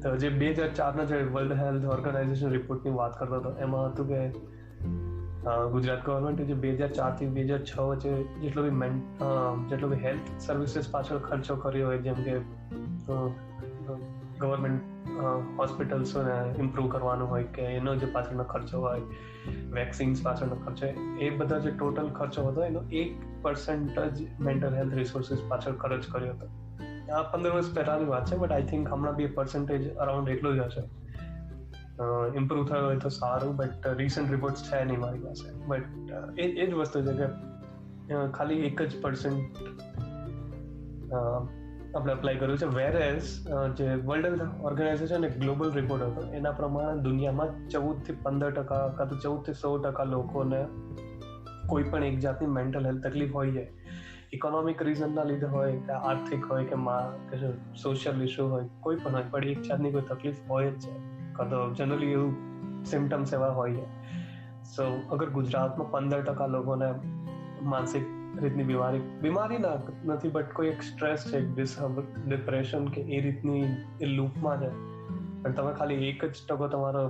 તો જે 2004ના જે વર્લ્ડ હેલ્થ ઓર્ગેનાઇઝેશન રિપોર્ટની વાત કરતો હતો, એમાં હતું કે ગુજરાત ગવર્મેન્ટે જે 2004 થી 2006 વચ્ચે જેટલો બી હેલ્થ સર્વિસીસ પાછળ ખર્ચો કર્યો હોય, જેમ કે ગવર્મેન્ટ હોસ્પિટલ્સને ઇમ્પ્રૂવ કરવાનું હોય કે એનો જે પાછળનો ખર્ચો હોય, વેક્સિન્સ પાછળનો ખર્ચો, એ બધા જે ટોટલ ખર્ચો હતો એનો 1% જ મેન્ટલ હેલ્થ રિસોર્સિસ પાછળ ખર્ચ કર્યો હતો. આ 15 વર્ષ પહેલાની વાત છે, બટ આઈ થિંક હમણાં બી પર્સન્ટેજ અરાઉન્ડ એટલું જ હશે. ઇમ્પ્રૂવ થયો હોય તો સારું, બટ રિસન્ટ રિપોર્ટ્સ છે નહીં મારી પાસે. બટ એ જ વસ્તુ છે કે ખાલી 1% આપણે અપ્લાય કર્યું છે. વેરએઝ જે વર્લ્ડ હેલ્થ ઓર્ગેનાઇઝેશન એક ગ્લોબલ રિપોર્ટ હતો, એના પ્રમાણે દુનિયામાં 14 થી 15% કાં તો 14 થી 100% લોકોને કોઈ પણ એક જાતની મેન્ટલ હેલ્થ તકલીફ હોય છે. ઇકોનોમિક રીઝનના લીધે હોય કે આર્થિક હોય કે સોશિયલ ઇસ્યુ હોય, કોઈ પણ હોય, પણ એક જાતની કોઈ તકલીફ હોય જ છે, કાં તો જનરલી એવું સિમ્ટમ્સ એવા હોય છે. સો અગર ગુજરાતમાં 15% લોકોને માનસિક રીતની બીમારી નથી, બટ કોઈ એક સ્ટ્રેસ છે, ડિપ્રેશન કે એ રીતની એ લૂપમાં છે, પણ તમે ખાલી 1% તમારો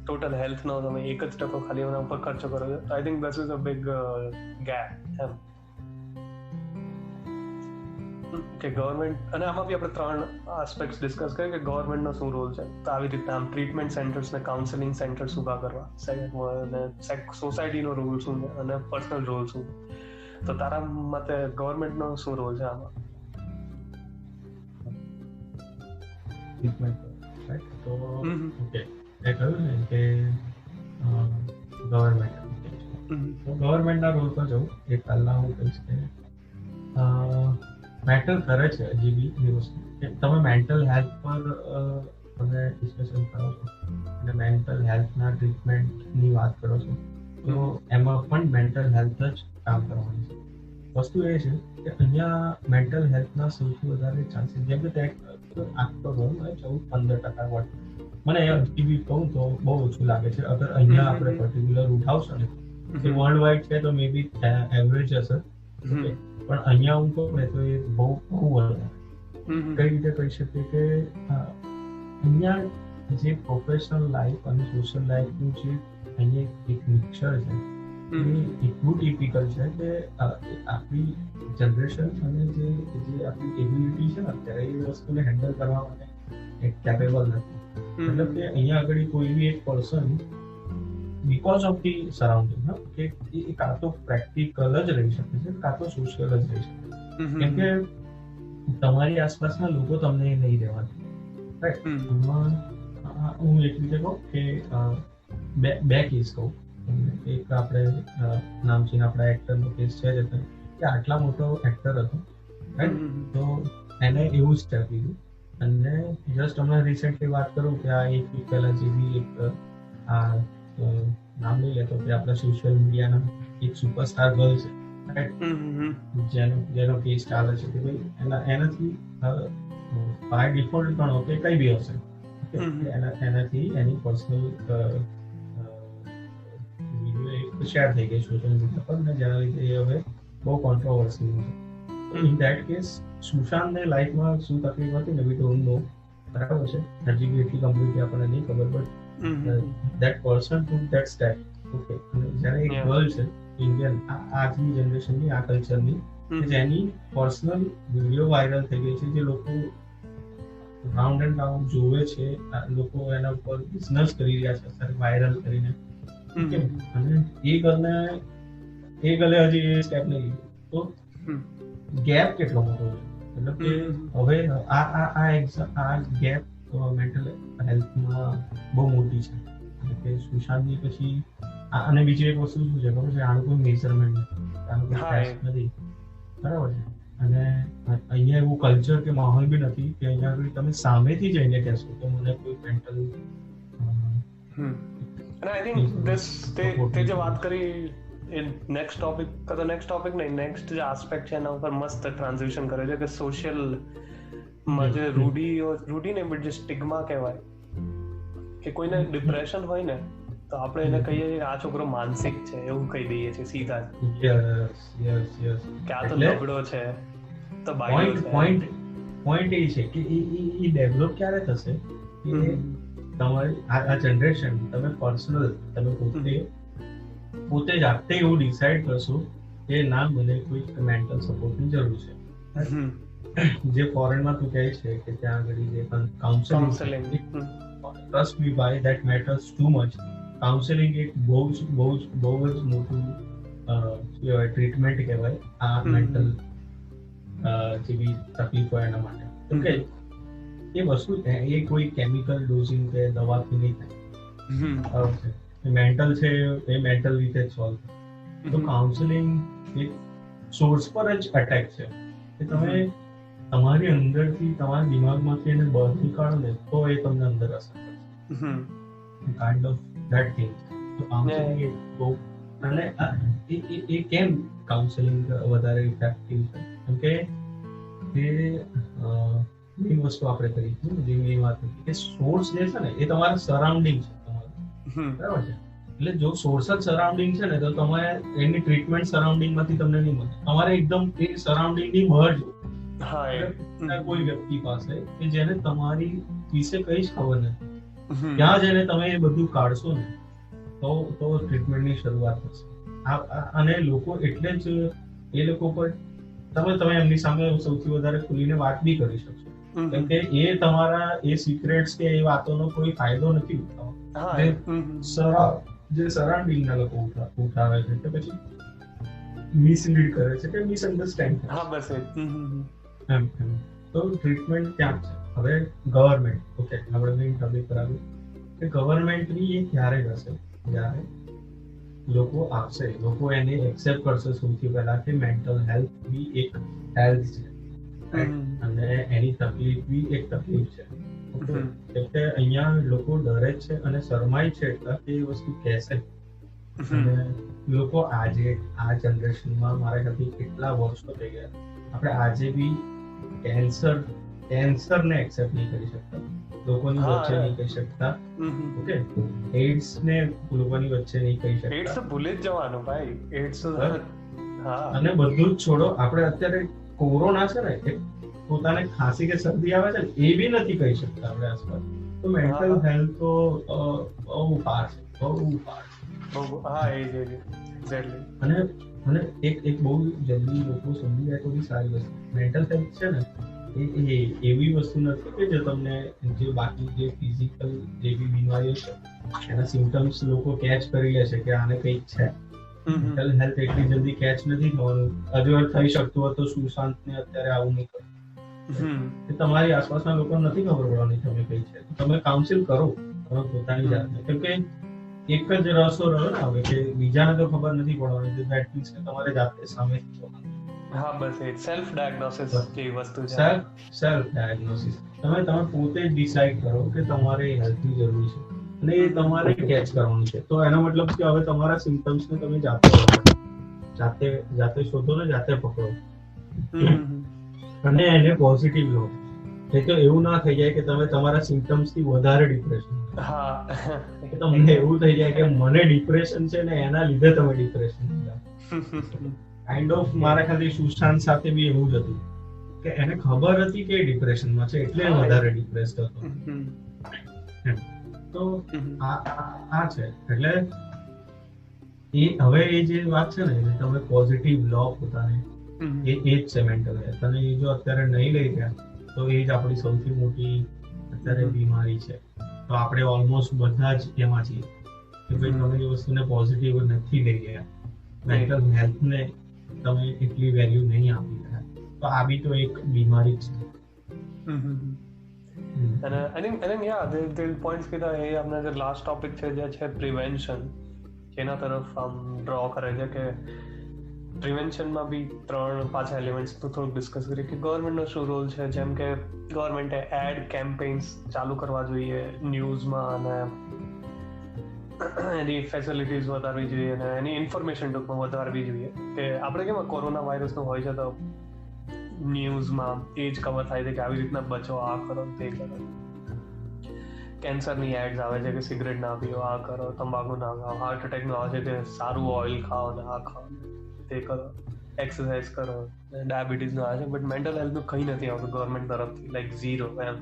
ટોટલ હેલ્થનો તમે 1% ખાલી એના ઉપર ખર્ચો કરો છો, I think this is a big gap એમ કે ગવર્મેન્ટ. અને આમાં બી આપણે 3 આસ્પેક્ટ્સ ડિસ્કસ કરીએ કે ગવર્મેન્ટનો શું રોલ છે. તો આવી રીતે આમ ટ્રીટમેન્ટ સેન્ટર્સ ને કાઉન્સેલિંગ સેન્ટર્સ ઊભા કરવા, અને સોસાયટીનો રોલ શું છે અને પર્સનલ રોલ શું. તો તારા મતે ગવર્મેન્ટનો શું રોલ છે આમાં? તો ઓકે, એ કહ્યું ને કે ગવર્મેન્ટના રોલ પર જવું એ પહેલા હું કહીશ કે મેટર કરે છે હજી બી એ વસ્તુ કે તમે મેન્ટલ હેલ્થ પર તમે ડિસ્કશન કરો છો અને મેન્ટલ હેલ્થના ટ્રીટમેન્ટની વાત કરો છો, તો એમાં પણ મેન્ટલ હેલ્થ જ કામ કરવાની છે. વસ્તુ એ છે કે અહીંયા મેન્ટલ હેલ્થના સૌથી વધારે ચાન્સીસ, જેમ કે આખો રોલ 14-15% વોટ મને હજી બી કહું તો બહુ ઓછું લાગે છે. અગર અહીંયા આપણે પર્ટિક્યુલર ઉઠાવશો ને, એ વર્લ્ડ વાઇડ છે તો મે બી એવરેજ હશે, પણ અહીંયા હું કહું ને તો એ બહુ વધારે. કઈ રીતે કહી શકીએ કે અહીંયા જે પ્રોફેશનલ લાઈફ અને સોશિયલ લાઈફનું જે અહીંયા એક મિક્સર છે, એ એટલું ટિપિકલ છે કે આપણી જનરેશન અને જે આપણી એબિલિટી છે ને અત્યારે એ વસ્તુને હેન્ડલ કરવા માટે કેપેબલ નથી. મતલબ કે અહીંયા આગળ કોઈ બી એક person because of the surrounding કે એ કાં તો પ્રેક્ટિકલ જ રહી શકે છે, કાં તો સોશિયલ જ રહી શકે છે. કેમ કે તમારી આસપાસના લોકો તમને નહીં રહેવાના. હું એક રીતે કહું કે બે કેસ કહું. એક આપણે નામચીન આપણા એક્ટરનો કેસ છે કે આટલા મોટો એક્ટર હતો, તો એને એવું જ કીધું. અને જસ્ટ હમણાં રિસેન્ટલી વાત કરું કે આ એક વીક પહેલા જે બી એક નામ લઈ લેતો કે આપણા સોશિયલ મીડિયાના એક સુપરસ્ટાર ગર્લ છે, જેનો કેસ ચાલે છે કે ભાઈ એનાથી બાય ડિફોલ્ટ ગણો કે કઈ બી હશે, એનાથી એની પર્સનલ વિડીયો શેર થઈ ગઈ સોશિયલ મીડિયા પર, જેના લીધે એ હવે બહુ કોન્ટ્રોવર્સી છે. ઇન ધેટ કેસ સુશાંતને લાઈફમાં શું તકલીફ હતી ને વી ડોન્ટ નો, બરાબર છે, હજી બી એટલી કમ્પ્લીટલી આપણને નહીં ખબર, but that person took that step. Okay, જ્યારે એક ગર્લ છે ઇન્ડિયન, આજની જનરેશનની, આ કલ્ચરની, જેની પર્સનલ વિડીયો વાયરલ થઈ ગઈ છે, જે લોકો રાઉન્ડ એન્ડ રાઉન્ડ જોવે છે, લોકો એના ઉપર બિઝનેસ કરી રહ્યા છે વાયરલ કરીને. અને એ ગર્લે હજી એ સ્ટેપ નહીં લીધો, તો ગેપ કેટલો મોટો છે. મતલબ કે હવે આ ગેપ મેન્ટલ હેલ્થમાં બહુ મોટી છે. કે સુશાંતની પછી અને બીજી એક વસ્તુ શું છે ખબર છે, આનું કોઈ મેઝરમેન્ટ નથી, આનું કોઈ ટેસ્ટ નથી, બરાબર છે. અને અહીંયા એવું કલ્ચર કે માહોલ બી નથી કે અહીંયા તમે સામેથી જઈને કહેશો કે મને કોઈ મેન્ટલ. અને આઈ થિંક તે જે વાત કરી એ નેક્સ્ટ ટોપિક નહીં, નેક્સ્ટ જે આસ્પેક્ટ છે એના ઉપર મસ્ત ટ્રાન્ઝિશન કરે છે કે સોશિયલ માં જે રૂઢી ને બટ જે સ્ટિગ્મા કહેવાય કે કોઈને ડિપ્રેશન હોય ને તો આપણે એને કહીએ કે આ છોકરો માનસિક છે એવું કહી દઈએ છીએ સીધા જ, કે આ તો લબડો છે, તો પોઈન્ટ એ છે કે એ ડેવલપ ક્યારે થશે કે તમારી આ જનરેશન તમે પર્સનલ તમે પોતે પોતે જાતે એવું ડિસાઈડ કરશો કે ના મને કોઈ મેન્ટલ સપોર્ટની જરૂર છે, જે ફોરેનમાં તું કહે છે કે ત્યાં આગળ જે કાઉન્સેલિંગ, ટ્રસ્ટ મી ભાઈ, that matters too much. Counselling એક બહુ જ મોટું ટ્રીટમેન્ટ કહેવાય આ મેન્ટલ જેવી તકલીફ હોય એના માટે. ઓકે, એ વસ્તુ એ કોઈ કેમિકલ ડોઝિંગ કે દવાથી નહીં થાય. મેન્ટલ છે એ મેન્ટલ રીતે જ સોલ્વ. તો કાઉન્સેલિંગ એક સોર્સ પર જ અટેક છે કે તમે તમારી અંદરથી તમારા દિમાગમાંથી એને બહાર નીકાળો ને તો એ તમને અંદર અસર કરશે. Kind of that thing. તો કાઉન્સેલિંગ એ બહુ, અને એ કેમ કાઉન્સેલિંગ વધારે ઇફેક્ટિવ છે? કેમ કે એ મેઇન વસ્તુ આપણે કરી જે મેઇન વાત હતી કે સોર્સ જે છે ને એ તમારા સરાઉન્ડિંગ છે તમારું, બરાબર છે? એટલે જો સોર્સ જ સરાઉન્ડિંગ છે ને તો તમારે એની ટ્રીટમેન્ટ સરાઉન્ડિંગ માંથી તમને નહીં મળે. તમારે એકદમ એ સરાઉન્ડિંગ ની બહાર જવું. કોઈ વ્યક્તિ પાસે કે જેને તમારી વિશે કઈ જ ખબર નથી, ત્યાં જઈને તમે એ બધું કાઢશો ને તો ટ્રીટમેન્ટની શરૂઆત થશે. અને લોકો એટલે જ એ લોકો પર તમે એમની સામે સૌથી વધારે ખુલીને વાત બી કરી શકશો, કેમ કે એ તમારા એ સિક્રેટ્સ કે એ વાતોનો કોઈ ફાયદો નથી ઉઠાવતા. જે સરાઉન્ડિંગના લોકો ઉઠાવે છે કે પછી મિસલીડ કરે છે કે મિસઅન્ડરસ્ટેન્ડ કરે છે. હા બસ એમ. તો ટ્રીટમેન્ટ ત્યાં છે. હવે ગવર્મેન્ટ, ઓકે, આપણે મેઇન ટોપિક પર આવ્યું કે ગવર્મેન્ટની એ ક્યારે હશે જ્યારે લોકો આપશે, લોકો એને એક્સેપ્ટ કરશે સૌથી પહેલા કે મેન્ટલ હેલ્થ બી એક હેલ્થ છે અને એની તકલીફ બી એક તકલીફ છે. એટલે અહીંયા લોકો ડરે છે અને શરમાય છે એટલા કે એ વસ્તુ કહેશે. અને લોકો આજે આ જનરેશનમાં મારા ખ્યાલથી કેટલા વર્ષો થઈ ગયા, આપણે આજે બી કેન્સરને એક્સેપ્ટ નહીં કરી શકતા, લોકોની વચ્ચે નહીં કહી શકતા. ઓકે, એડ્સ ને લોકોની વચ્ચે નહીં કહી શકતા. એડ્સ તો ભૂલી જ જવાનું ભાઈ. એડ્સ અને બધું જ છોડો, આપણે અત્યારે કોરોના છે ને પોતાને ખાંસી કે શરદી આવે છે એ બી નથી કહી શકતા આપણે આસપાસ. તો મેન્ટલ હેલ્થ તો બહુ ફાર છે, બહુ ફાર છે. અને એક બહુ જલ્દી લોકો સમજી જાય તો બી સારી વસ્તુ. મેન્ટલ હેલ્થ છે ને એ એવી વસ્તુ નથી કે જો તમને જે બાકી જે ફિઝિકલ જે બી બીમારીઓ છે એના સિમ્ટમ્સ લોકો કેચ કરી લે છે કે આને કંઈક છે. મેન્ટલ હેલ્થ એટલી જલ્દી કેચ નથી થવાનું. હજુ થઈ શકતું હોય તો સુશાંતને અત્યારે આવું નહીં કરવું. તમારી આસપાસના લોકો નથી ખબર પડવાની તમે કઈ છે. તમે કાઉન્સિલ કરો તમે પોતાની જાતને, કેમ કે એક જ રસ્તો રહ્યો ને હવે કે બીજાને તો ખબર નથી પડવાની. ધેટ મીન્સ કે તમારે જાતે સામેથી જોવાનું. હા બસ એ સેલ્ફ ડાયગ્નોસિસ જેવી વસ્તુ છે. સેલ્ફ ડાયગ્નોસિસ તમે પોતે જ ડિસાઈડ કરો કે તમારે હેલ્થની જરૂર છે અને એ તમારે કેચ કરવાનું છે. તો એનો મતલબ કે હવે તમારા સિમ્પટમ્સને તમે જાતે શોધો ને જાતે પકડો અને એને પોઝિટિવ લો. તો એવું ના થઈ જાય કે તમે તમારા સિમ્પટમ્સ થી વધારે ડિપ્રેશન, તમને એવું થઈ જાય કે મને ડિપ્રેશન છે ને એના લીધે તમે ડિપ્રેશન. કાઇન્ડ ઓફ મારા ખ્યાલથી સુશાંત સાથે બી એવું જ હતું કે એને ખબર હતી કે ડિપ્રેશનમાં છે એટલે વધારે ડિપ્રેસ્ડ હતો. તો આ છે એટલે હવે એ જે વાત છે ને તમે પોઝિટિવ લો પોતાને, એ જ છે મેન્ટલ હેલ્થ. અને એ જો અત્યારે નહીં લઈ ગયા તો એ જ આપણી સૌથી મોટી અત્યારે બીમારી છે. તો આપણે ઓલમોસ્ટ બધા જ એમાં છીએ કે ભાઈ તમે એ વસ્તુને પોઝિટિવ નથી લઈ ગયા, મેન્ટલ હેલ્થને તમે એટલી વેલ્યુ નહીં આપી રહ્યા. તો આ બી તો એક બીમારી છે. અને તે પોઈન્ટ્સ કીધા એ આપણા જે લાસ્ટ ટોપિક છે જે છે પ્રિવેન્શન, જેના તરફ આમ ડ્રો કરે છે કે પ્રિવેન્શનમાં બી 3-5 એલિમેન્ટ્સ તો થોડુંક ડિસ્કસ કરીએ કે ગવર્મેન્ટનો શું રોલ છે. જેમ કે ગવર્મેન્ટે એડ કેમ્પેન્સ ચાલુ કરવા જોઈએ ન્યૂઝમાં અને એની ફેસિલિટીઝ વધારવી જોઈએ અને એની ઇન્ફોર્મેશન ટૂંકમાં વધારવી જોઈએ. કે આપણે કેમ કોરોના વાયરસનું હોય છે તો ન્યૂઝમાં એ જ કવર થાય છે કે આવી રીતના બચો, આ કરો, તે કરો. કેન્સરની એડ્સ આવે છે કે સિગરેટ ના પીઓ, આ કરો, તંબાકુ ના ખાઓ. હાર્ટ એટેકનું આવે છે કે સારું ઓઇલ ખાઓ ને આ ખાઓ તે કરો, એક્સરસાઇઝ કરો. ડાયાબિટીસનું આવે છે બટ મેન્ટલ હેલ્થનું કંઈ નથી આવતું ગવર્મેન્ટ તરફથી, લાઈક ઝીરો એમ.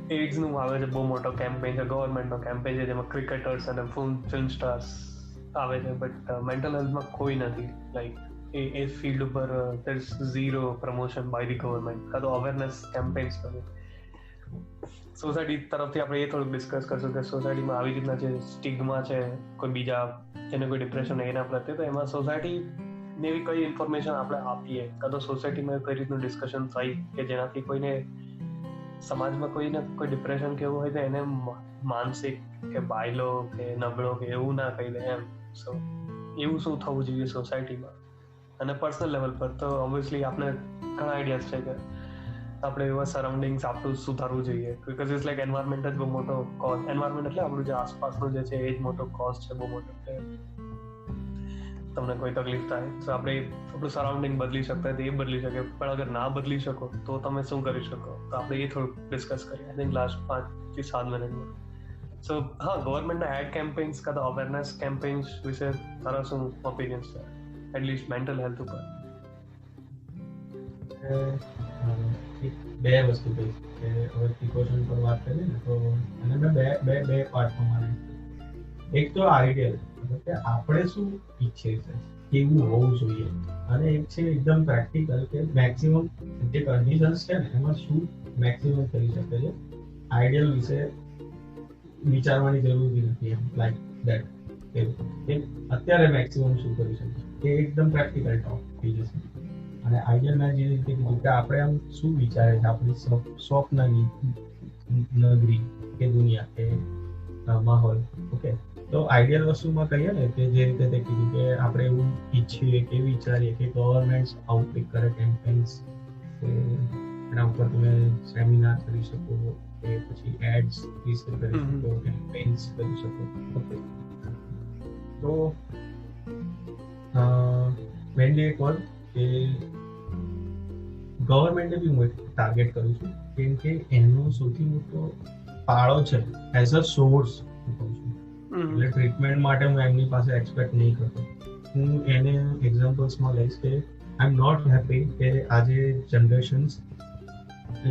એડ્સ નું આવે છે, બહુ મોટો કેમ્પેન છે, ગવર્મેન્ટનો કેમ્પેન છે, જેમાં ક્રિકેટર્સ અને ફિલ્મ સ્ટાર્સ આવે છે, બટ મેન્ટલ હેલ્થમાં કોઈ નથી. લાઈક એ ફિલ્ડ ઉપર there is zero promotion by the government, કાં તો અવેરનેસ કેમ્પેન્સ નથી. સોસાયટી તરફથી આપણે એ થોડુંક ડિસ્કસ કરશું કે સોસાયટીમાં આવી રીતના જે સ્ટિગ્મા છે કોઈ બીજા જેને કોઈ ડિપ્રેશન એના પ્રત્યે, તો એમાં સોસાયટીને એવી કઈ ઇન્ફોર્મેશન આપણે આપીએ, કાં તો સોસાયટીમાં કઈ રીતનું ડિસ્કશન થાય કે જેનાથી કોઈને સમાજમાં કોઈને કોઈ ડિપ્રેશન કે એવું હોય તો એને માનસિક કે બાયલો કે નબળો કે એવું ના કહી દે એમ. સો એવું શું થવું જોઈએ સોસાયટીમાં? અને પર્સનલ લેવલ પર તો ઓબ્વિયસલી આપણે ઘણા આઈડિયાઝ છે કે આપણે એવા સરાઉન્ડિંગ્સ આપણું સુધારવું જોઈએ, બિકોઝ ઇટ્સ લાઈક એન્વાયરમેન્ટ જ બહુ મોટો કોઝ. એન્વાયરમેન્ટ એટલે આપણું જે આસપાસનું જે છે એ જ મોટો કોઝ છે, બહુ મોટો. કે તમને કોઈ તકલીફ થાય તો આપણે આપણું સરાઉન્ડિંગ બદલી શકતા એ બદલી શકે, પણ અગર ના બદલી શકો તો તમે શું કરી શકો? તો આપણે એ થોડુંક ડિસ્કસ કરીએ આઈ થિંક લાસ્ટ 5 થી 7 મિનિટમાં. સો હા, ગવર્મેન્ટના એડ કેમ્પેન્સ કાં તો અવેરનેસ કેમ્પેન્સ વિશે તારા શું ઓપિનિયન્સ છે, એટલીસ્ટ મેન્ટલ હેલ્થ ઉપર? બે વસ્તુ કહી કે હવે પ્રિકોશન પર વાત કરીએ ને તો એને બે પાર્ટમાં માને. એક તો આઈડિયલ કે આપણે શું ઈચ્છીએ છે, કેવું હોવું જોઈએ, અને એક છે એકદમ પ્રેક્ટિકલ કે મેક્સિમમ જે કન્ડિશન્સ છે ને એમાં શું મેક્સિમમ થઈ શકે છે. આઈડિયલ વિશે વિચારવાની જરૂર નથી એમ, લાઈક દેટ કે અત્યારે મેક્સિમમ શું કરી શકે એ એકદમ પ્રેક્ટિકલ ટોક થઈ જશે. અને આઈડિયલ મેં જે રીતે કીધું કે આપણે આમ શું વિચારે છે, આપણી સ્વપ્નની નગરી કે દુનિયા કે માહોલ. ઓકે, તો આઈડિયલ વસ્તુમાં કહીએ ને કે જે રીતે તે કીધું કે આપણે એવું ઈચ્છીએ કે વિચારીએ કે ગવર્મેન્ટ આઉટરીચ કરે કેમ્પેન્સ, કે એના ઉપર તમે સેમિનાર કરી શકો, કે પછી એડ્સ વિશે કરી શકો, કેમ્પેન્સ કરી શકો. ઓકે, તો મેઇનલી એક વાત કે ગવર્મેન્ટે બી હું એક ટાર્ગેટ કરું છું, કેમ કે એનો સૌથી મોટો પાળો છે એઝ અ સોર્સ કહું છું. એટલે ટ્રીટમેન્ટ માટે હું એમની પાસે એક્સપેક્ટ નહીં કરતો. હું એને એક્ઝામ્પલ્સમાં લઈશ કે આઈ એમ નોટ હેપી કે આજે જનરેશન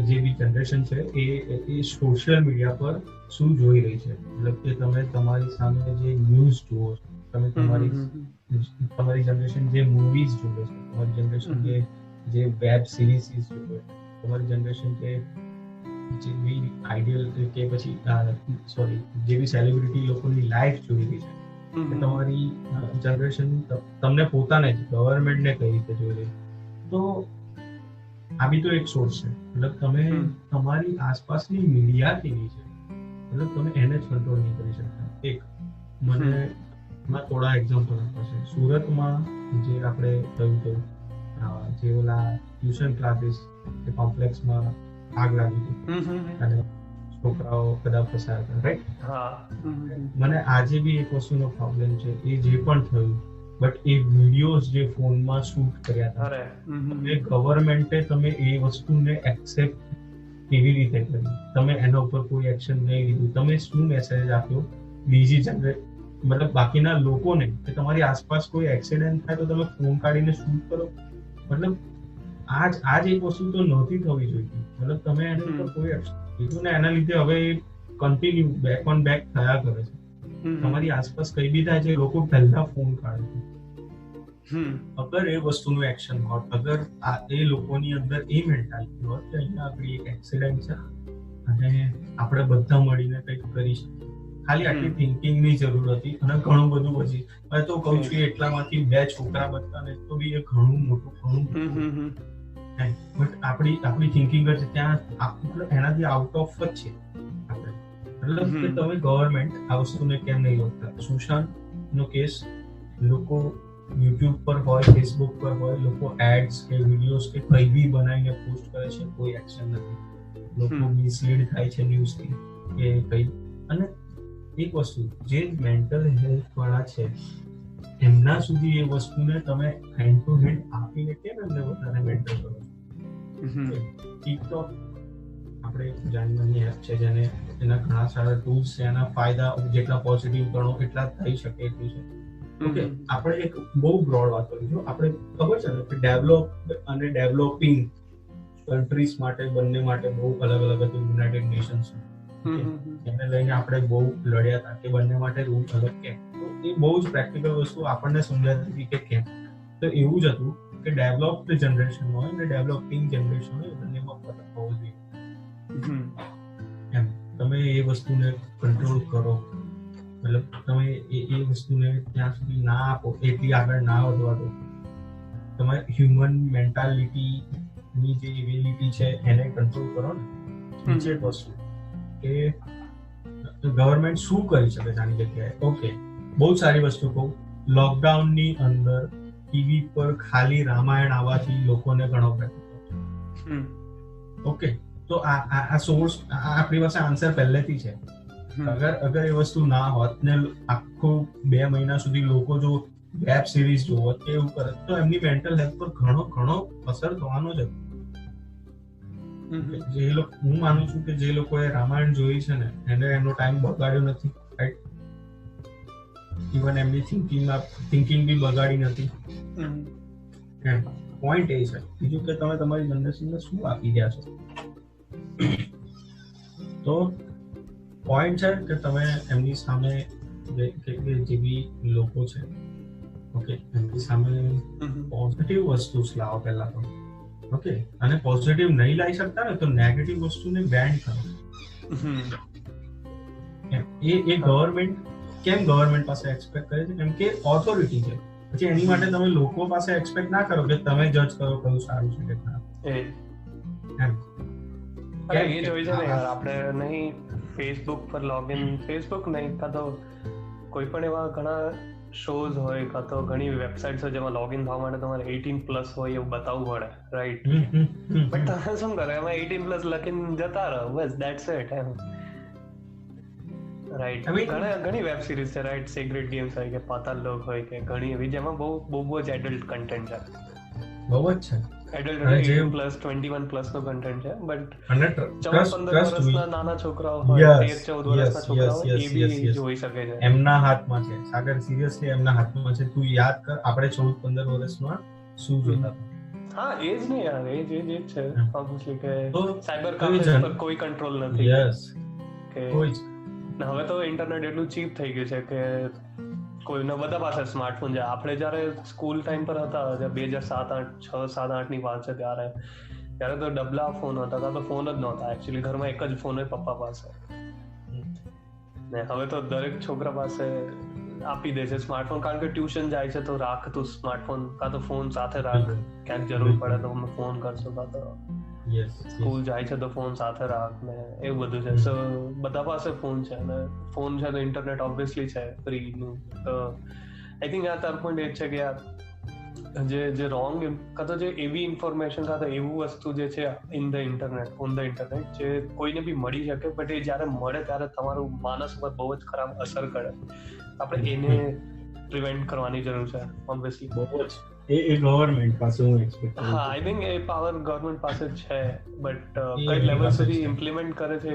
જે બી જનરેશન છે એ સોશિયલ મીડિયા પર શું જોઈ રહી છે. મતલબ કે તમે તમારી સામે જે ન્યૂઝ જુઓ છો, તમે તમારી જનરેશન જે મૂવીઝ જુએ છે, તમારી જનરેશન જે વેબ સિરીઝ જુએ, તમારી જનરેશન જે બી આઈડિયલ કે પછી જે બી સેલિબ્રિટી લોકોની લાઈફ જોઈ રહી છે, તમારી જનરેશન તમને પોતાને જ ગવર્મેન્ટને કઈ રીતે જોઈ રહી, તો આ બી તો એક સોર્સ છે. મતલબ તમે તમારી આસપાસની મીડિયા કેવી છે, મતલબ તમે એને જ કંટ્રોલ નહીં કરી શકતા. એક મને થોડા એક્ઝામ્પલ આપવા છે. સુરતમાં જે આપણે થયું હતું, જે ઓલા ટ્યુશન ક્લાસીસ કે કોમ્પ્લેક્સમાં આગ લાગી હતી અને છોકરાઓ બધા ફસાયા હતા, રાઈટ? મને આજે બી એક વસ્તુનો પ્રોબ્લેમ છે, એ જે પણ થયું, બટ એ વિડીયોઝ જે ફોનમાં શૂટ કર્યા હતા, એ ગવર્મેન્ટે તમે એ વસ્તુને એક્સેપ્ટ કેવી રીતે કરી? તમે એના ઉપર કોઈ એક્શન નહીં લીધું. તમે શું મેસેજ આપ્યો બીજી મતલબ બાકીના લોકોને કે તમારી આસપાસ કોઈ એક્સિડન્ટ થાય તો તમે ફોન કાઢીને શૂટ કરો? મતલબ આજ એક વસ્તુ તો નહોતી થવી જોઈએ. મતલબ તમે એના ઉપર કોઈ એક્શન લીધું ને એના લીધે હવે કન્ટિન્યુ બેક ઓન બેક થયા કરે છે. તમારી આસપાસ કઈ બી થાય છે, લોકો પહેલા ફોન કાઢે છે. અગર એ વસ્તુનું એક્શન હોત, અગર એ લોકોની અંદર એ મેન્ટાલિટી હોત કે અહીંયા આગળ એક એક્સિડન્ટ છે અને આપણે બધા મળીને કંઈક કરી શકીએ, ખાલી આટલી થિંકિંગની જરૂર હતી અને ઘણું બધું પછી મેં તો કહું છું એટલામાંથી 2 છોકરા બચતા ને તો બી એ ઘણું મોટું બટ આપણી થિંકિંગ જ ત્યાં એનાથી આઉટ ઓફ જ છે આપણે. મતલબ કે તમે ગવર્મેન્ટ આ વસ્તુને કેમ નહીં રોકતા? સુશાંતનો કેસ લોકો યુટ્યુબ પર હોય, ફેસબુક પર હોય, લોકો એડ્સ કે વિડીયોઝ કે કંઈ બી બનાવીને પોસ્ટ કરે છે, કોઈ એક્શન નથી. લોકો મિસલીડ થાય છે ન્યૂઝથી કે કંઈ. અને એક વસ્તુ જે મેન્ટલ હેલ્થ વાળા છે એમના સુધી એ વસ્તુને તમે હેન્ડ ટુ હેન્ડ આપીને કેમ એમને વધારે મેન્ટલ કરો? ટિકટોક આપણે જાણવાની એપ છે, જેને એના ઘણા સારા ટૂલ્સ છે, એના ફાયદા જેટલા પોઝિટિવ ગણો એટલા થઈ શકે એટલું છે. ઓકે, આપણે એક બહુ બ્રોડ વાત કરીશું. આપણે ખબર છે ને કે ડેવલપ અને ડેવલપિંગ કન્ટ્રીઝ માટે બંને માટે બહુ અલગ અલગ હતું. યુનાઇટેડ નેશન્સ એને લઈને આપણે બહુ લડ્યા હતા કે બંને માટે રૂલ અલગ કેમ. તો એ બહુ જ પ્રેક્ટિકલ વસ્તુ આપણને સમજાતી હતી કે કેમ. તો એવું જ હતું કે ડેવલપ્ડ જનરેશન હોય અને ડેવલપિંગ જનરેશન હોય, બંનેમાં ફરક હોવો જોઈએ. એમ તમે એ વસ્તુને કંટ્રોલ કરો, મતલબ તમે એ વસ્તુને ત્યાં સુધી ના આપો, એટલી આગળ ના વધવા દો. તમે હ્યુમન મેન્ટાલિટીની જે એબિલિટી છે એને કંટ્રોલ કરો ને. બીજી એક વસ્તુ કે ગવર્મેન્ટ શું કરી શકે આની જગ્યાએ. ઓકે, બહુ સારી વસ્તુ કહું, લોકડાઉનની અંદર ટીવી પર ખાલી રામાયણ આવવાથી લોકોને ઘણો ફાયદો. ઓકે, તો આ સોર્સ આપણી પાસે આન્સર પહેલેથી છે. અગર એ વસ્તુ ના હોત ને આખું 2 મહિના સુધી લોકો જો વેબ સિરીઝ જોવત કે એવું કરે તો એમની મેન્ટલ હેલ્થ પર ઘણો અસર થવાનો જ. હું માનું છું કે જે લોકોએ રામાયણ જોઈ છે ને એને એનો ટાઈમ બગાડ્યો નથી, રાઈટ? ઇવન એમની થિંકિંગ બી બગાડી નથી. પોઈન્ટ એ છે. બીજું કે તમે તમારી જનરેશનને શું આપી રહ્યા છો. તો પોઈન્ટ છે કે તમે એમની સામે જે બી લોકો છે, ઓકે, એમની સામે પોઝિટિવ વસ્તુ લાવો પહેલા તો. ઓકે, અને પોઝિટિવ નહીં લાવી શકતા ને તો નેગેટિવ વસ્તુને બેન કરો. એ ગવર્મેન્ટ કેમ ગવર્મેન્ટ પાસે એક્સપેક્ટ કરે છે? કેમ કે ઓથોરિટી છે. પછી એની માટે તમે લોકો પાસે એક્સપેક્ટ ના કરો કે તમે જજ કરો કયું સારું છે કે ખરાબ. એમ એ જોઈ છે ને યાર, આપણે નહીં ફેસબુક પર લોગિન, ફેસબુક નહીં કાં તો કોઈ પણ એવા ઘણા શોઝ હોય કાં તો ઘણી વેબસાઇટ્સ હોય જેમાં લોગિન થવા માટે તમારે 18+ હોય એવું બતાવવું પડે, રાઈટ? બટ તમે શું કરો, એમાં 18+ લખીને જતા રહો, બસ દેટ્સ ઇટ. એમ રાઈટ, ઘણી વેબ સિરીઝ છે, રાઈટ? સિક્રેટ ગેમ્સ હોય કે પાતાલ લોક હોય કે ઘણી એવી જેમાં બહુ જ એડલ્ટ કન્ટેન્ટ છે. બહુ જ છે એડલ્ટ 18+, 21+ નો કન્ટેન્ટ છે. બટ 14-15 વર્ષના નાના છોકરાઓ હોય, 13-14 વર્ષના છોકરાઓ એ બી જોઈ શકે છે. એમના હાથમાં છે. સાગર, સિરિયસલી એમના હાથમાં છે. તું યાદ કર, આપણે 14-15 વર્ષમાં શું જોતા હતા? હા, એ જ નહીં યાર, એ જ છે ઓબ્વિયસલી કે સાયબર ક્રાઇમ પર કોઈ કંટ્રોલ નથી. યસ, કે કોઈ જ. હવે તો ઇન્ટરનેટ એટલું ચીપ થઈ ગયું છે કે કોઈના બધા પાસે સ્માર્ટફોન છે. આપણે જ્યારે સ્કૂલ ટાઈમ પર હતા, 2007-8 ની વાત છે, ત્યારે તો ડબલા ફોન હતા, ત્યાં તો ફોન જ નહોતા. એકચ્યુઅલી ઘરમાં એક જ ફોન હોય પપ્પા પાસે. ને હવે તો દરેક છોકરા પાસે આપી દે છે સ્માર્ટફોન, કારણ કે ટ્યુશન જાય છે તો રાખ તું સ્માર્ટફોન, કાં તો ફોન સાથે રાખ, ક્યાંક જરૂર પડે તો અમે ફોન કરશો, કાં તો સ્કૂલ જાય છે તો ફોન સાથે રાખ, ને એવું બધું છે. સો બધા પાસે ફોન છે, અને ફોન છે તો ઇન્ટરનેટ ઓબ્વિયસલી છે ફ્રીનું. તો આઈ થિંક આ તાર પોઈન્ટ એ છે કે જે રોંગ કાં તો જે એવી ઇન્ફોર્મેશન કાં તો એવું વસ્તુ જે છે ઓન ધ ઇન્ટરનેટ જે કોઈને બી મળી શકે, બટ એ જ્યારે મળે ત્યારે તમારું માનસ પર બહુ જ ખરાબ અસર કરે. આપણે એને પ્રિવેન્ટ કરવાની જરૂર છે ઓબ્વિયસલી. બહુ જ એ ગવર્મેન્ટ પાસે હું એક્સપેક્ટ કરું. હા, આઈ થિંક એ પાવર ગવર્મેન્ટ પાસે છે, બટ કઈ લેવલ સુધી ઇમ્પ્લિમેન્ટ કરે છે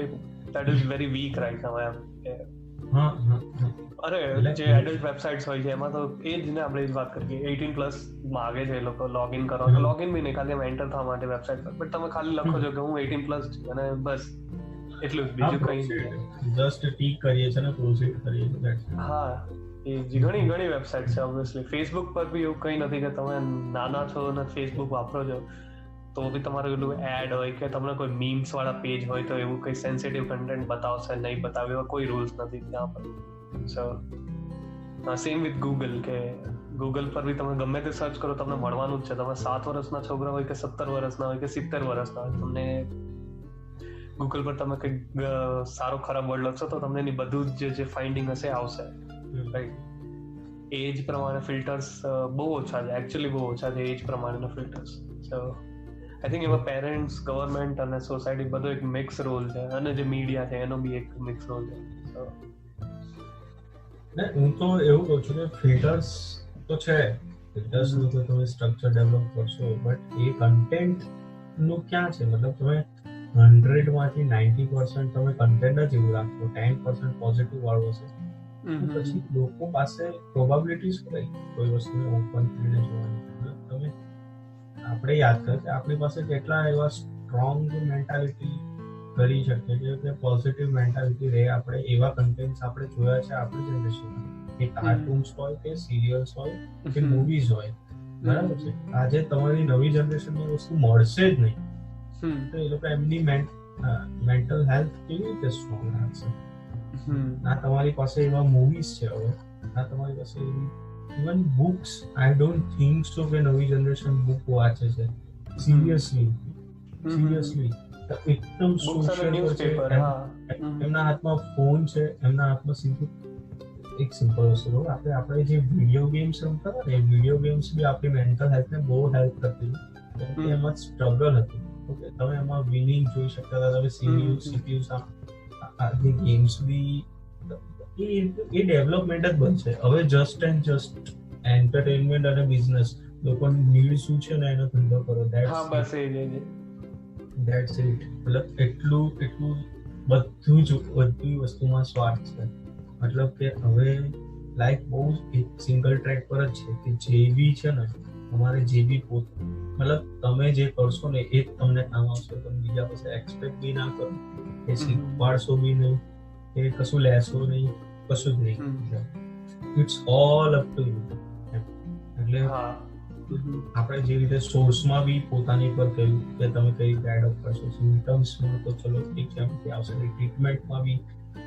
that is very weak right now. એમ અરે જે એડલ્ટ વેબસાઇટ્સ હોય છે એમાં તો એ જ ને, આપણે વાત કરીએ 18+ માગે છે એ લોકો લોગિન કરવા. લોગિન બી નહીં, ખાલી એમ એન્ટર થવા માટે વેબસાઇટ પર. બટ તમે ખાલી લખો છો કે હું 18+ છું અને બસ એટલું જ, બીજું કંઈ નહીં. જસ્ટ ટીક કરીએ છે ને, પ્રોસીડ કરીએ છે. હા, એ ઘણી વેબસાઇટ છે ઓબ્વિયસલી. ફેસબુક પર બી એવું કંઈ નથી કે તમે નાના છો અને ફેસબુક વાપરો છો તો બી તમારું એટલું એડ હોય કે તમને કોઈ મીમ્સ વાળા પેજ હોય તો એવું કંઈ સેન્સિટિવ કન્ટેન્ટ બતાવશે નહીં બતાવે, એવા કોઈ રૂલ્સ નથી ત્યાં પર. સો સેમ વિથ ગૂગલ, કે ગૂગલ પર બી તમે ગમે તે સર્ચ કરો તમને મળવાનું જ છે. તમે 7 વર્ષના છોકરા હોય કે 17 વર્ષના હોય કે 70 વર્ષના હોય, તમને ગૂગલ પર તમે કંઈક સારો ખરાબ વર્ડ લખશો તો તમને એની બધું જ જે ફાઇન્ડિંગ હશે આવશે, રાઈટ? એજ પ્રમાણે ફિલ્ટર્સ બહુ ઓછા છે, એકચ્યુઅલી બહુ ઓછા છે એજ પ્રમાણેના ફિલ્ટર્સ. સો આઈ થિંક એમાં પેરેન્ટ્સ, ગવર્મેન્ટ અને સોસાયટી બધો એક મિક્સ રોલ છે, અને જે મીડિયા છે એનો બી એક મિક્સ રોલ છે. હું તો એવું કહું છું કે ફિલ્ટર્સ તો છે, ફિલ્ટર્સનું તો તમે સ્ટ્રક્ચર ડેવલપ કરશો, બટ એ કન્ટેન્ટનું ક્યાં છે? મતલબ તમે 100માંથી 90% તમે કન્ટેન્ટ જ એવું રાખશો, 10% પોઝિટિવ વાળો હશે, પછી લોકો પાસે પ્રોબેબિલિટી શું રહી કોઈ વસ્તુને ઓપન કરીને જોવાની? તમે આપણે યાદ કરો કે આપણી પાસે કેટલા એવા સ્ટ્રોંગ મેન્ટાલિટી કરી શકીએ કે પોઝિટિવ મેન્ટાલિટી રહે. આપણે એવા કન્ટેન્ટ્સ આપણે જોયા છે આપણી જનરેશનમાં, કે કાર્ટૂન્સ હોય કે સિરિયલ્સ હોય કે મૂવીઝ હોય, બરાબર છે. આજે તમારી નવી જનરેશનને વસ્તુ મળશે જ નહીં, તો એ લોકો એમની મેન્ટલ હેલ્થ કેવી રીતે સ્ટ્રોંગ રાખશે? ના તમારી પાસે એવા મૂવીઝ છે, હવે ના તમારી પાસે even books. I don't think so કે નવી જનરેશન બુક વાંચે છે. સિરિયસલી એકદમ સોશિયલ છે. એમના હાથમાં ફોન છે, એમના હાથમાં એક સિમ્પલ વસ્તુ, આપણે જે વિડીયો ગેમ્સ રમતા હતા ને, વિડીયો ગેમ્સ બી આપણી મેન્ટલ હેલ્થને બહુ હેલ્પ કરતી હતી. એમાં સ્ટ્રગલ હતું. ઓકે, તમે એમાં વિનિંગ જોઈ શકતા હતા. તમે સીપીયુ જે ગેમ્સ બી એ ડેવલપમેન્ટ જ બનશે. હવે જસ્ટ એન્ટરટેનમેન્ટ અને બિઝનેસ, લોકોની નીડ શું છે ને એનો ધંધો કરો. That's it. મતલબ એટલું બધું જ બધી વસ્તુમાં સ્વાર્થ છે. મતલબ કે હવે લાઈફ બહુ એક સિંગલ ટ્રેક પર જ છે, કે જે બી છે ને તમારે જે બી મતલબ તમે જે કરશો ને એ જ તમને કામ આવશે. તમે બીજા પાસે એક્સપેક્ટ બી ના કરો, કે શીખવાડશો બી નહીં, કે કશું લેશો નહીં, કશું જ નહીં. It's all up to you. એટલે આપણે જે રીતે સોર્સમાં બી પોતાની પર કહ્યું કે તમે કઈ રીતે એડોપ્ટ કરશો, સિમ્ટમ્સમાં તો ચલો ઠીક છે, એમથી આવશે. ટ્રીટમેન્ટમાં બી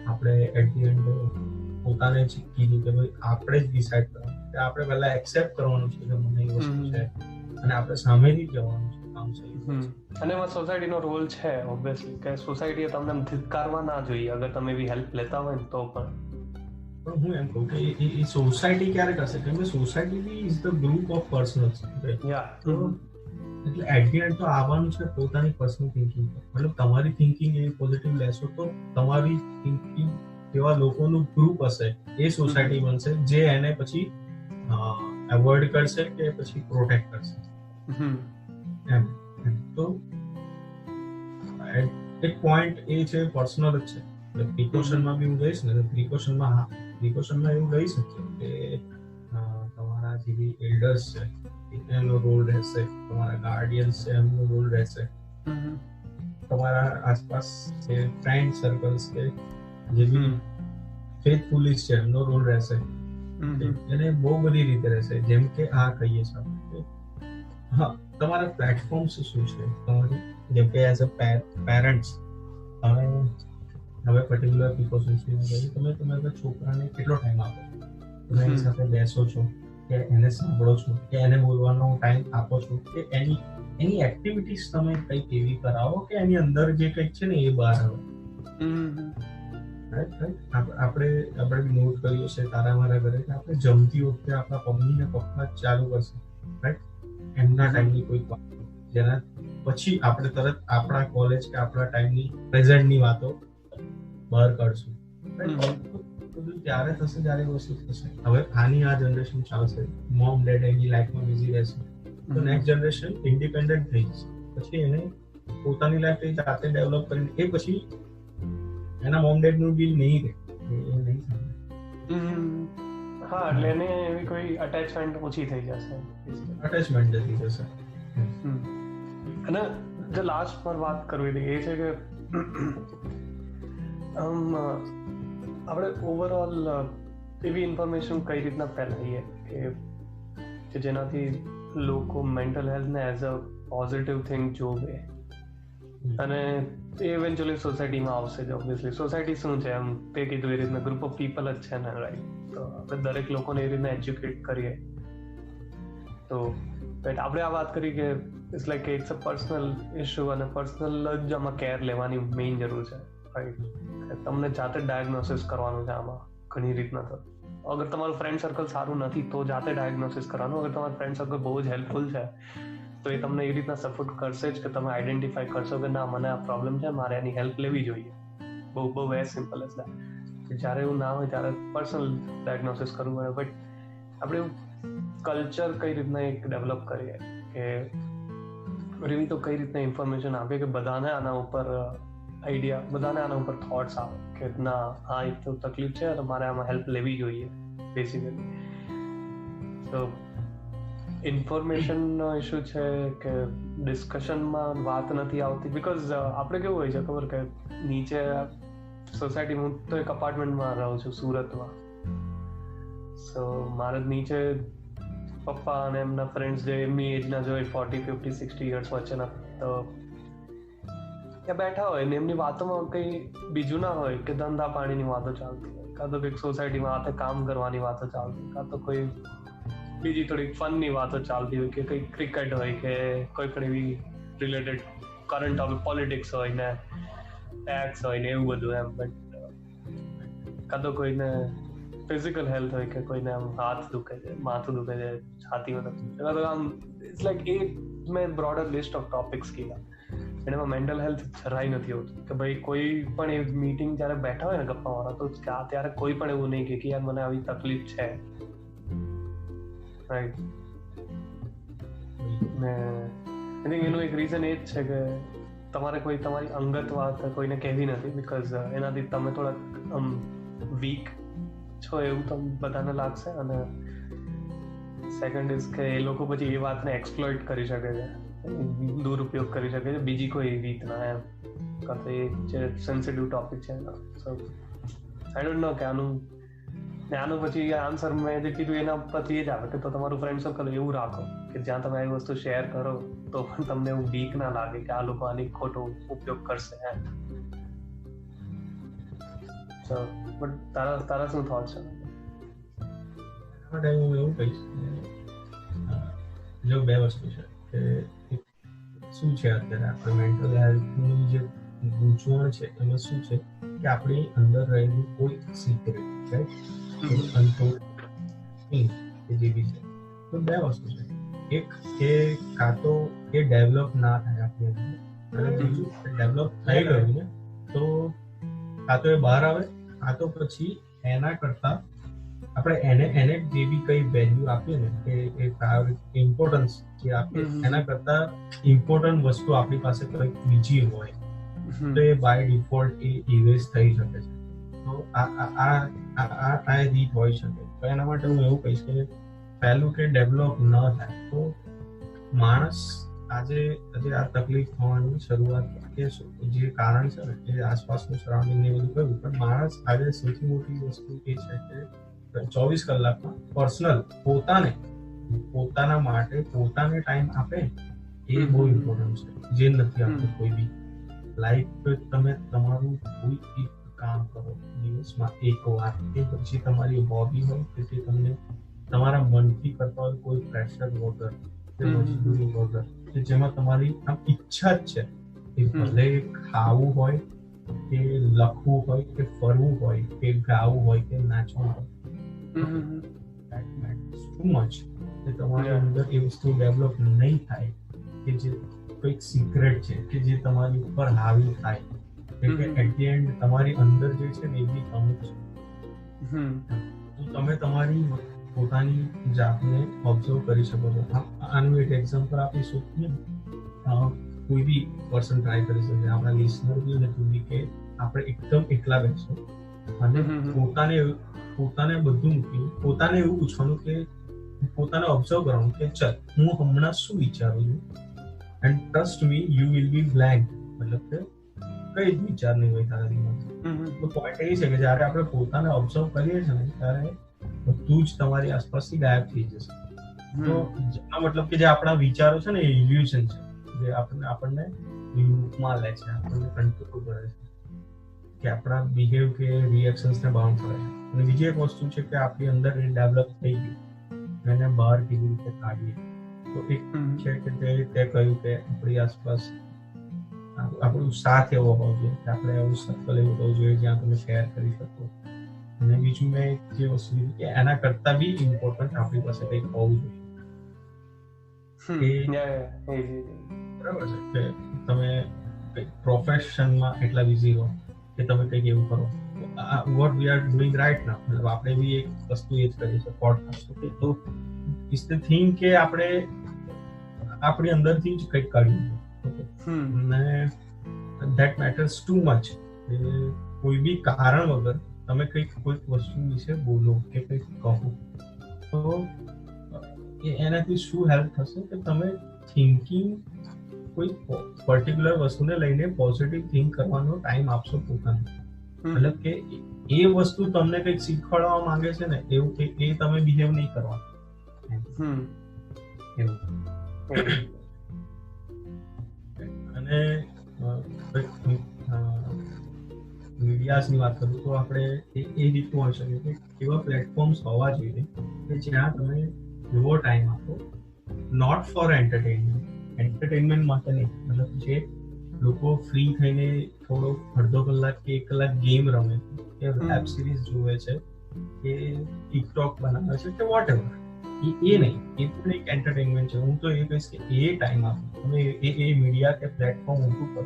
આપણે એટ ધી એન્ડ પોતાને જ કીધું કે ભાઈ આપણે જ ડિસાઈડ કરવાનું, કે આપણે પહેલા એક્સેપ્ટ કરવાનું છે કે મને એ વસ્તુ છે, અને આપણે સામેથી જ જવાનું છે કામ છે. અને એમાં સોસાયટીનો રોલ છે ઓબ્વિયસલી, કે સોસાયટીએ તમને ધિક્કારવા ના જોઈએ અગર તમે એવી હેલ્પ લેતા હોય ને તો પણ હું એમ કહું કે એ સોસાયટી ક્યારે કરશે, કેમ કે society be is the group of persons. એટલે એટ ધી એન્ડ તો આવવાનું છે પોતાની પર્સનલ થિંકિંગ પર. મતલબ તમારી થિંકિંગ એવી પોઝિટિવ લેશો તો તમારી થિંકિંગ એવા લોકોનું ગ્રુપ હશે, એ સોસાયટી બનશે જે એને પછી એવોઇડ કરશે કે પછી પ્રોટેક્ટ કરશે. એમ તો એક પોઈન્ટ એ છે પર્સનલ જ છે. પ્રિકોશનમાં બી હું ગઈશ ને, પ્રિકોશનમાં એવું કહી શકીએ કે તમારા જે બી એલ્ડર્સ છે એમનો રોલ રહેશે, તમારા ગાર્ડિયન્સ છે એમનો રોલ રહેશે, તમારા આસપાસ જે ફ્રેન્ડ સર્કલ્સ છે જે બી ફેથફુલીસ છે એમનો રોલ રહેશે. એને બહુ બધી રીતે રહેશે. જેમ કે આ કહીએ છીએ આપણે, હા તમારા પ્લેટફોર્મ્સ શું છે તમારી, જેમ કે એઝ અ પેરેન્ટ્સ હવે પર્ટિક્યુલર પ્રિકોશન્સની વાત તમે તમારા છોકરાને કેટલો ટાઈમ આપો છો, તમે એની સાથે બેસો છો કે એને સાંભળો છો કે એને બોલવાનો ટાઈમ આપો છો, કે એની એક્ટિવિટીઝ તમે કંઈક એવી કરાવો કે એની અંદર જે કંઈક છે ને એ બહાર આવે. આપણે નોટ કર્યું છે તારા મારા ઘરે કે આપણે જમતી વખતે આપણા મમ્મીને પપ્પા ચાલુ કરશે, રાઈટ, એમના ટાઈમની કોઈ વાત, જેના પછી આપણે તરત આપણા કોલેજ કે આપણા ટાઈમની પ્રેઝન્ટની વાતો બહાર કાઢશું. ત્યારે થશે જ્યારે વસ્તુ થશે. હવે આની આ જનરેશન ચાલશે, મોમ ડેડ એની લાઈફમાં બિઝી રહેશે, તો નેક્સ્ટ જનરેશન ઇન્ડિપેન્ડન્ટ થઈ જશે. પછી એને પોતાની લાઈફ એ જાતે ડેવલપ કરીને એ પછી એના મોમ ડેડનું બિલ નહીં રહે, એ નહીં સાંભળે. હા, એટલે એને એવી કોઈ અટેચમેન્ટ ઓછી થઈ જશે. અટેચમેન્ટ જતી જશે. અને જે લાસ્ટ પર વાત કરવી હતી એ છે કે આપણે ઓવરઓલ એવી ઇન્ફોર્મેશન કઈ રીતના ફેલાવીએ કે જેનાથી લોકો મેન્ટલ હેલ્થને એઝ અ પોઝિટિવ થિંગ જોવે, અને એ ઇવેન્ચ્યુઅલી સોસાયટીમાં આવશે જ. ઓબ્વિયસલી સોસાયટી શું છે, એમ તે કીધું એ રીતના ગ્રુપ ઓફ પીપલ જ છે ને, રાઈટ. તો આપણે દરેક લોકોને એ રીતના એજ્યુકેટ કરીએ તો આપણે આ વાત કરી કે it's like it's a personal issue, અને પર્સનલ જ આમાં કેર લેવાની મેઇન જરૂર છે, રાઈટ. તમને જાતે ડાયગ્નોસિસ કરવાનું છે આમાં ઘણી રીતના. તો અગર તમારું ફ્રેન્ડ સર્કલ સારું નથી તો જાતે ડાયગ્નોસિસ કરવાનું. અગર તમારું ફ્રેન્ડ સર્કલ બહુ જ હેલ્પફુલ છે તો એ તમને એ રીતના સપોર્ટ કરશે જ કે તમે આઈડેન્ટિફાઈ કરશો કે ના મને આ પ્રોબ્લેમ છે, મારે એની હેલ્પ લેવી જોઈએ. બહુ એઝ સિમ્પલ એઝ દેટ. જ્યારે એવું ના હોય ત્યારે પર્સનલ ડાયગ્નોસિસ કરવું પડે. બટ આપણે કલ્ચર કઈ રીતના એક ડેવલપ કરીએ કે એવી તો કઈ રીતના ઇન્ફોર્મેશન આપીએ કે બધાને આના ઉપર આઈડિયા, બધાને આના ઉપર થોટ્સ આવે કે ના આ એક તો તકલીફ છે અને મારે આમાં હેલ્પ લેવી જોઈએ બેસિકલી. તો ઇન્ફોર્મેશનનો ઇશ્યુ છે કે ડિસ્કશનમાં વાત નથી આવતી? બીકોઝ આપણે કેવું હોય છે ખબર કે નીચે સોસાયટી, હું તો એક અપાર્ટમેન્ટમાં રહું છું સુરતમાં, સો મારે નીચે પપ્પા અને એમના ફ્રેન્ડ્સ જે એમની એજના જો 40, 50, 60 યર્સ વચ્ચેના, તો ત્યાં બેઠા હોય ને એમની વાતોમાં કંઈ બીજું ના હોય કે ધંધા પાણીની વાતો ચાલતી હોય, કાં તો કંઈક સોસાયટીમાં હાથે કામ કરવાની વાતો ચાલતી હોય, કાં તો કોઈ બીજી થોડીક ફનની વાતો ચાલતી હોય, કે કંઈક ક્રિકેટ હોય કે કોઈ પણ એવી રિલેટેડ કરંટ ટોપિક, પોલિટિક્સ હોય ને ટેક્સ હોય ને એવું બધું એમ. બટ કાં તો કોઈને ફિઝિકલ હેલ્થ હોય કે કોઈને આમ હાથ દુખે છે, માથું દુખે છે, છાતીમાં તકલીફ, આમ ઇટ્સ લાઈક એ મેં બ્રોડર લિસ્ટ ઓફ ટોપિક્સ કીધા. એનામાં મેન્ટલ હેલ્થ જરાય નથી હોતું કે ભાઈ કોઈ પણ એ મીટિંગ જ્યારે બેઠા હોય ને ગપ્પા મારવા, તો ત્યારે કોઈ પણ એવું નહીં કે યાર મને આવી તકલીફ છે, રાઈટ ને. આઈ થિંક એનું એક રીઝન એ જ છે કે તમારે કોઈ તમારી અંગત વાત કોઈને કહેવી નથી, બીકોઝ એનાથી તમે થોડાક વીક છો એવું તમને બધાને લાગશે. અને સેકન્ડ ઇઝ કે એ લોકો પછી એ વાતને એક્સપ્લોઇટ કરી શકે છે, દુરુપયોગ કરી શકે છે બીજી કોઈ રીતના એમ, કાં તો એ જે સેન્સિટિવ ટોપિક છે એના. સો આઈ ડોન્ટ નો કે આનું પછી આન્સર મેં જે કીધું એના પછી એ જ આવે કે તો તમારું ફ્રેન્ડ સર્કલ એવું રાખો કે જ્યાં તમે આવી વસ્તુ શેર કરો તો પણ તમને એવું બીક ના લાગે કે આ લોકો આની ખોટો ઉપયોગ કરશે એમ. સો બટ તારા શું થોટ છે? હું એવું કહીશ જો બે વસ્તુ છે કે શું છે અત્યારે આપણે મેન્ટલ હેલ્થની જે ગૂંચવણ છે એમાં શું છે કે આપણી અંદર રહેલું કોઈ સિક્રેટ છે, અનટોલ્ડ થિંગ કે જે બી છે. તો બે વસ્તુ છે, એક કે કાં તો એ ડેવલપ ના થાય આપણી અંદર, અને બીજું ડેવલપ થઈ ગયું ને તો કાં તો એ બહાર આવે, કાં તો પછી એના કરતા આપણે એને જે બી કઈ વેલ્યુ આપીએ ને કે ઇમ્પોર્ટન્સ જે આપીએ એના કરતા ઇમ્પોર્ટન્ટ વસ્તુ આપણી પાસે કંઈક બીજી હોય તો એ બાય ડિફોલ્ટ એ ઇરેઝ થઈ શકે છે. તો આ રીત હોઈ શકે. તો એના માટે હું એવું કહીશ કે પહેલું કે ડેવલપ ન થાય તો માણસ આજે આ તકલીફ થવાની શરૂઆત કે જે કારણ છે ને એ આસપાસનું સરાઉન્ડિંગ ને બધું કહ્યું, પણ માણસ આજે સૌથી મોટી વસ્તુ એ છે કે 24 કલાકમાં પર્સનલ પોતાના માટે પોતાને ટાઈમ આપે એ બહુ ઇમ્પોર્ટન્ટ છે, જે નથી આપતું કોઈ બી. લાઈફ તમે તમારું કોઈ એક કામ કરો દિવસમાં એક વાર, કે પછી તમારી હોબી હોય કે તે તમને તમારા મનથી કરતા હોય કોઈ પ્રેશર વગર કે મજબૂરી વગર, કે જેમાં તમારી આમ ઈચ્છા જ છે કે ભલે ખાવું હોય કે લખવું હોય કે ફરવું હોય કે ગાવું હોય કે નાચવું હોય, too much કે તમારી અંદર એ વસ્તુ ડેવલપ નહીં થાય કે જે કોઈક સિક્રેટ છે કે જે તમારી ઉપર હાવી થાય, એટલે એટ ધી એન્ડ તમારી અંદર જે છે ને એ બી અમુક છે. તો તમે તમારી પોતાની જાતને ઓબ્ઝર્વ કરી શકો છો. આનું એક એક્ઝામ્પલ આપીશું કે કોઈ બી પર્સન ટ્રાય કરી શકે, આપણા લિસનર બી અને તું બી, કે આપણે એકદમ એકલા બેસો અને પોતાને બધું મૂકી પોતાને એવું પૂછવાનું કે પોતાને ઓબ્ઝર્વ કરવાનું કે ચલ હું હમણાં શું વિચારું છું, and trust me you will be blank, મતલબ કે કઈ જ વિચાર નહીં હોય તારા દિમાગમાં. તો પોઈન્ટ એ છે કે જ્યારે આપણે પોતાને ઓબ્ઝર્વ કરીએ છીએ ને ત્યારે બધું જ તમારી આસપાસથી ગાયબ થઈ જશે. તો મતલબ કે જે આપણા વિચારો છે ને એ ઇલ્યુઝન છે, જે આપણને લૂપમાં લે છે, આપણને કંટ્રોલ કરે છે, કે આપણા બિહેવ કે રિએક્શન્સને બાઉન્ડ કરે છે. અને બીજી એક વસ્તુ છે કે આપણી અંદર એ ડેવલપ થઈ ગયું, એને બહાર કેવી રીતે કાઢીએ. તો એક છે કે તે કહ્યું કે આપણી આસપાસ આપણું સાથ એવો હોવો જોઈએ, કે આપણે એવું સર્કલ એવું હોવું જોઈએ જ્યાં તમે શેર કરી શકો. અને બીજું મેં જે વસ્તુ કીધી કે એના કરતા બી ઇમ્પોર્ટન્ટ આપણી પાસે કંઈક હોવું જોઈએ. બરાબર છે કે તમે પ્રોફેશનમાં એટલા બિઝી રહો કે તમે કંઈક એવું કરો. What we are doing right now, મતલબ આપણે બી એક વસ્તુ એ જ કરીએ છીએ પોડકાસ્ટ. તો ઇટ્સ ધ થિંગ કે આપણે આપણી અંદરથી જ કંઈક કાઢ્યું અને ધેટ મેટર્સ ટુ મચ. કોઈ બી કારણ વગર તમે કોઈક વસ્તુ વિશે બોલો કે કંઈક કહો તો એનાથી શું હેલ્પ થશે કે તમે થિંકિંગ કોઈ પર્ટિક્યુલર વસ્તુને લઈને પોઝિટિવ થિંક કરવાનો ટાઈમ આપશો પોતાને. મતલબ કે એ વસ્તુ તમને કંઈક શીખવાડવા માંગે છે ને એવું કે એ તમે બિહેવ નહીં કરવાનું એવું. અને મીડિયાની વાત કરું તો આપણે એ રીતનું હોઈ શકે કે એવા પ્લેટફોર્મ્સ હોવા જોઈએ કે જ્યાં તમે એવો ટાઈમ આપો નોટ ફોર એન્ટરટેનમેન્ટ માટે નહીં, મતલબ જે લોકો ફ્રી થઈને થોડો અડધો કલાક કે 1 કલાક ગેમ રમે કે વેબ સિરીઝ જોવે છે કે ટિકટોક બનાવે છે કે વોટ એવર, એ નહીં, એ પણ એક એન્ટરટેનમેન્ટ છે. હું તો એ કહીશ કે એ ટાઈમ આપો તમે એ મીડિયા કે પ્લેટફોર્મ ઊભું કરો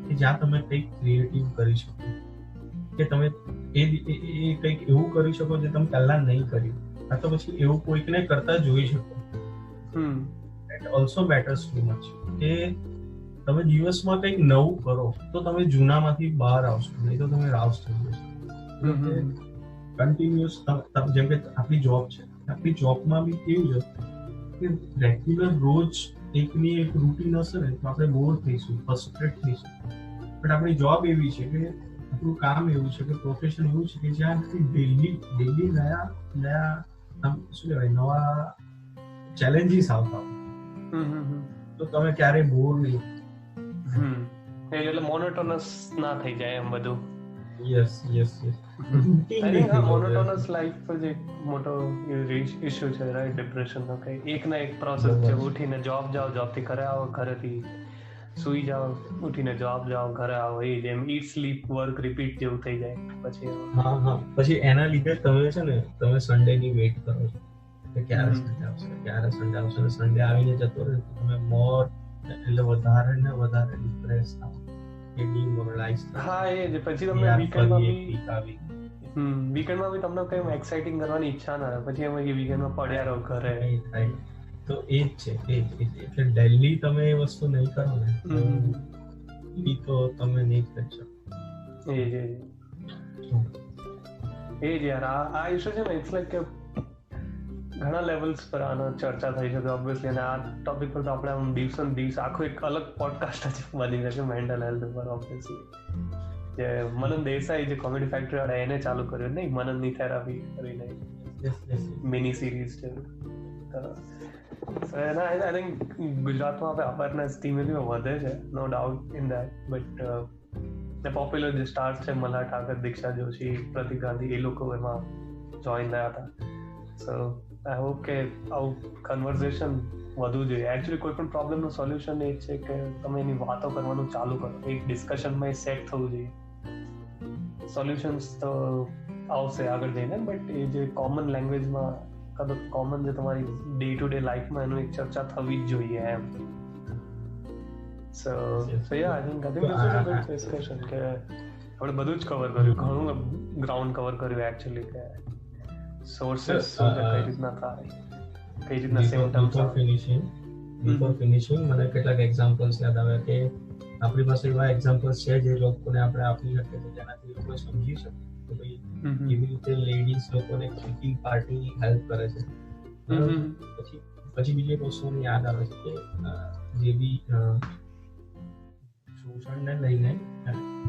કે જ્યાં તમે કંઈક ક્રિએટિવ કરી શકો, કે તમે એ કંઈક એવું કરી શકો જે તમે પહેલા નહીં કર્યું, આ તો પછી એવું કોઈકને કરતા જોઈ શકો. It also matters too much કે તમે દિવસમાં કંઈક નવું કરો તો તમે જૂનામાંથી બહાર આવશો, નહીં તો તમે રાઉસ થઈ જશો. કન્ટિન્યુઅસ જેમ કે આપણી જોબ છે, આપણી જોબમાં બી કેવું છે કે રેગ્યુલર રોજ એકની એક રૂટીન હશે ને તો આપણે બોર થઈશું, ફ્રસ્ટ્રેટ થઈશું. બટ આપણી જોબ એવી છે કે આપણું કામ એવું છે કે પ્રોફેશન એવું છે કે જ્યાં ડેલી નયા શું કહેવાય નવા ચેલેન્જીસ આવતા હોય તો તમે ક્યારે બોર નહીં. એટલે મોનોટોનસ ના થઈ જાય એમ બધું. યસ મોનોટોનસ લાઈફ જ એક મોટો ઇશ્યુ છે, રાઈટ? ડિપ્રેશનનો કે એક ના એક પ્રોસેસ છે. ઉઠીને જોબ જાઓ, જોબથી ઘરે આવો, ઘરેથી સુઈ જાઓ, ઉઠીને જોબ જાઓ, ઘરે આવો, એ જેમ ઈટ સ્લીપ વર્ક રિપીટ જેવું થઈ જાય. પછી એના લીધે તમે છે ને તમે સન્ડે ની વેઇટ કરો છો કે ક્યારે સન્ડે આવશે. સન્ડે આવીને જતો રહે તો તમે મોર એટલે વધારે ને વધારે ડિપ્રેસ થાવ કે ડિમોરલાઇઝ થાવ. હા, એ જ. પછી તમને વીકેન્ડમાં બી તમને કઈ એક્સાઇટિંગ કરવાની ઈચ્છા ના રહે, પછી એમ કે વીકેન્ડમાં પડ્યા રહો ઘરે. તો એ જ છે, એટલે ડેલી તમે એ વસ્તુ નહીં કરો ને તો તમે નહીં કરી શકો. એ જ યાર, આ ઇશ્યુ છે ને, ઇટ્સ લાઈક કે ઘણા લેવલ્સ પર આનો ચર્ચા થઈ શકે ઓબ્વિયસલી, અને આ ટોપિક પર તો આપણે આમ દિવસો દિવસ આખું એક અલગ પોડકાસ્ટ જ બની શકે મેન્ટલ હેલ્થ ઉપર ઓબ્વિયસલી. જે મનન દેસાઈ જે કોમેડી ફેક્ટરી વાળા એને ચાલુ કર્યું નહીં, મનનની થેરાપી કરીને મિની સિરીઝ છે. આઈ થિંક ગુજરાતમાં હવે અવેરનેસ ધીમે ધીમે વધે છે, no doubt in that. But the popular જે સ્ટાર્સ છે, મલ્હાર ઠાકર, દીક્ષા જોશી, પ્રતિક ગાંધી, એ લોકો એમાં જોઈન થયા હતા. સો આઈ હોપ કે આવું કન્વર્ઝેશન વધવું જોઈએ. એકચ્યુઅલી કોઈ પણ પ્રોબ્લેમનું સોલ્યુશન એ છે કે તમે એની વાતો કરવાનું ચાલુ કરો, એક ડિસ્કશનમાં એ સેટ થવું જોઈએ. સોલ્યુશન્સ તો આવશે આગળ જઈને, બટ એ જે કોમન લેંગ્વેજમાં કોમન જે તમારી ડે ટુ ડે લાઈફમાં એનું એક ચર્ચા થવી જ જોઈએ એમ. So yeah, I think this is a good discussion કે આપણે બધું જ કવર કર્યું, ઘણું ગ્રાઉન્ડ કવર કર્યું એકચ્યુઅલી, કે સોર્सेस શું છે, કઈ રીતના થાય, કઈ રીતના સિમ્પટમ્સ આવે. બિફોર ફિનિશિંગ મને કેટલાક એક્ઝામ્પલ્સ યાદ આવે કે આપણી પાસે એવા એક્ઝામ્પલ્સ છે જે લોકોને આપણે આપી શકીએ તો જેનાથી લોકો સમજી શકે કે ભાઈ કેવી રીતે લેડીઝ લોકોને કુકિંગ પાર્ટી હેલ્પ કરે છે. પછી બીજી એક વસ્તુ મને યાદ આવે છે કે જે બી શોષણને લઈને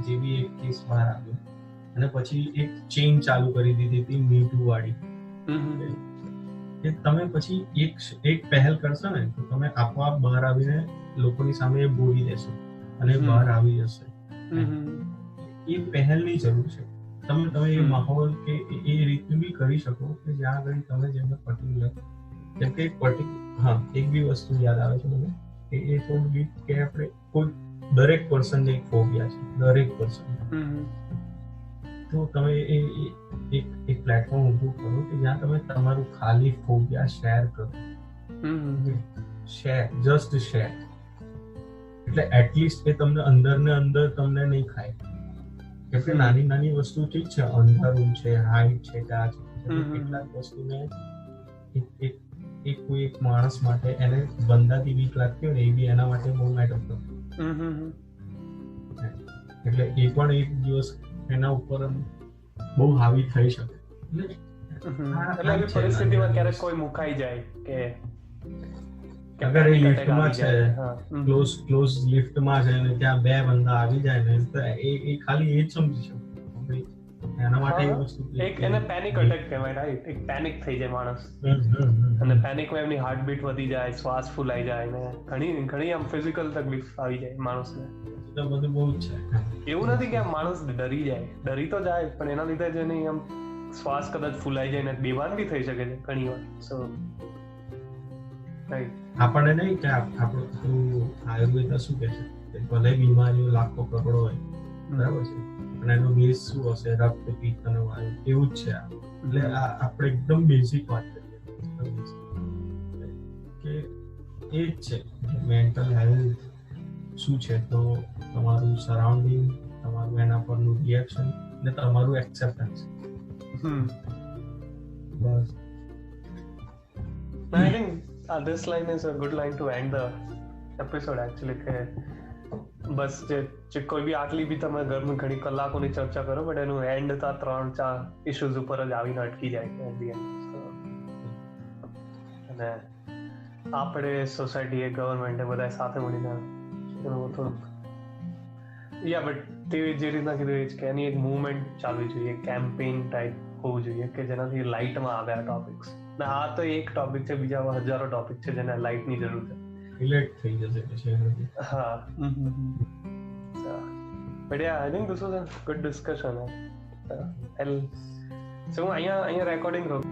જે બી એક કેસ બહાર આવ્યો અને પછી એક ચેઇન ચાલુ કરી દીધી હતી મી ટુ વાળી, કે તમે પછી એક પહેલ કરશો ને તો તમે આપોઆપ બહાર આવીને લોકોની સામે બોલી દેશો અને બહાર આવી જશે. એ પહેલની જરૂર છે. તમે એ માહોલ કે એ રીતનું બી કરી શકો કે જ્યાં આગળ તમે જેમને પર્ટિક્યુલર જેમ કે એક બી વસ્તુ યાદ આવે છે મને કે એ થોડું બી કે આપણે કોઈ દરેક પર્સનને એક ફોબિયા છે, દરેક પર્સન. તો તમે એક પ્લેટફોર્મ ઊભું કરો કે જ્યાં તમે તમારું ખાલી ફોબિયા શેર કરો. Just share. એટલે એટલીસ્ટ એ તમને અંદર ને અંદર તમને નહીં ખાય. કેમ કે નાની નાની વસ્તુ ઠીક છે, અંધારું છે, હાઈટ છે, કે આ છે, કેટલાક વસ્તુને કોઈ એક માણસ માટે એને બંધાથી બીક લાગતી હોય ને એ બી એના માટે બહુ મેટર કરતું. એટલે એ પણ એક દિવસ એના ઉપર બહુ હાવી થઈ શકે. એટલે એવી પરિસ્થિતિમાં ક્યારેક કોઈ મુકાઈ જાય કે અગર એ panic attack લિફ્ટમાં આવી છે, જાય. હા. ક્લોઝ લિફ્ટમાં છે ને ત્યાં બે બંદા આવી જાય ને તો એ ખાલી એ જ સમજી શકે ભાઈ એના માટે એ વસ્તુ એક એને પેનિક અટેક કહેવાય, રાઈટ? એક પેનિક થઈ જાય માણસ, અને પેનિકમાં એમની હાર્ટબીટ વધી જાય, શ્વાસ ફૂલાઈ જાય ને ઘણી આમ ફિઝિકલ તકલીફ આવી જાય માણસને. તો બધું બહુ જ છે. એવું નથી કે આમ માણસ ડરી જાય, ડરી તો જાય પણ એના લીધે જ એની આમ શ્વાસ કદાચ ફૂલાઈ જાય ને બેભાન બી થઈ શકે છે ઘણી વાર. સો રાઈટ. આપણને નહીં કે આપણું આયુર્વેદ શું કહે છે કે ભલે બીમારીઓ લાખો કરોડો હોય બરાબર છે પણ એનો બેઝ શું હશે? રક્ત, પિત્ત અને વાયુ. એવું જ છે એટલે આપણે એકદમ બેઝિક વાત કરીએ કે એ જ છે મેન્ટલ હેલ્થ શું છે, તો તમારું સરાઉન્ડિંગ, તમારું એના પરનું રિએક્શન ને તમારું acceptance. Bus. I think this line is a good line to end the episode actually, કે બસ જે કોઈ બી આટલી બી તમે ઘણી કલાકોની ચર્ચા કરો બટ એનું એન્ડ તો 3-4 ઇશ્યુઝ ઉપર જ આવીને અટકી જાય છે એટ ધી એન્ડ. અને આપણે સોસાયટી, ગવર્મેન્ટ બધા સાથે મળીને એનું થોડુંક બટ તે જે રીતના કીધું એ જ કે એની એક મૂવમેન્ટ ચાલવી જોઈએ, કેમ્પેઇન ટાઈપ હોવું જોઈએ કે જેનાથી લાઇટમાં આવે આ ટોપિક્સ. ને આ તો એક ટોપિક છે, બીજા હજારો ટોપિક છે જેને લાઇટની જરૂર છે. રિલેટ થઈ જશે પછી. હા. But yeah, I think this was a good discussion. So હું અહીંયા રેકોર્ડિંગ કરું.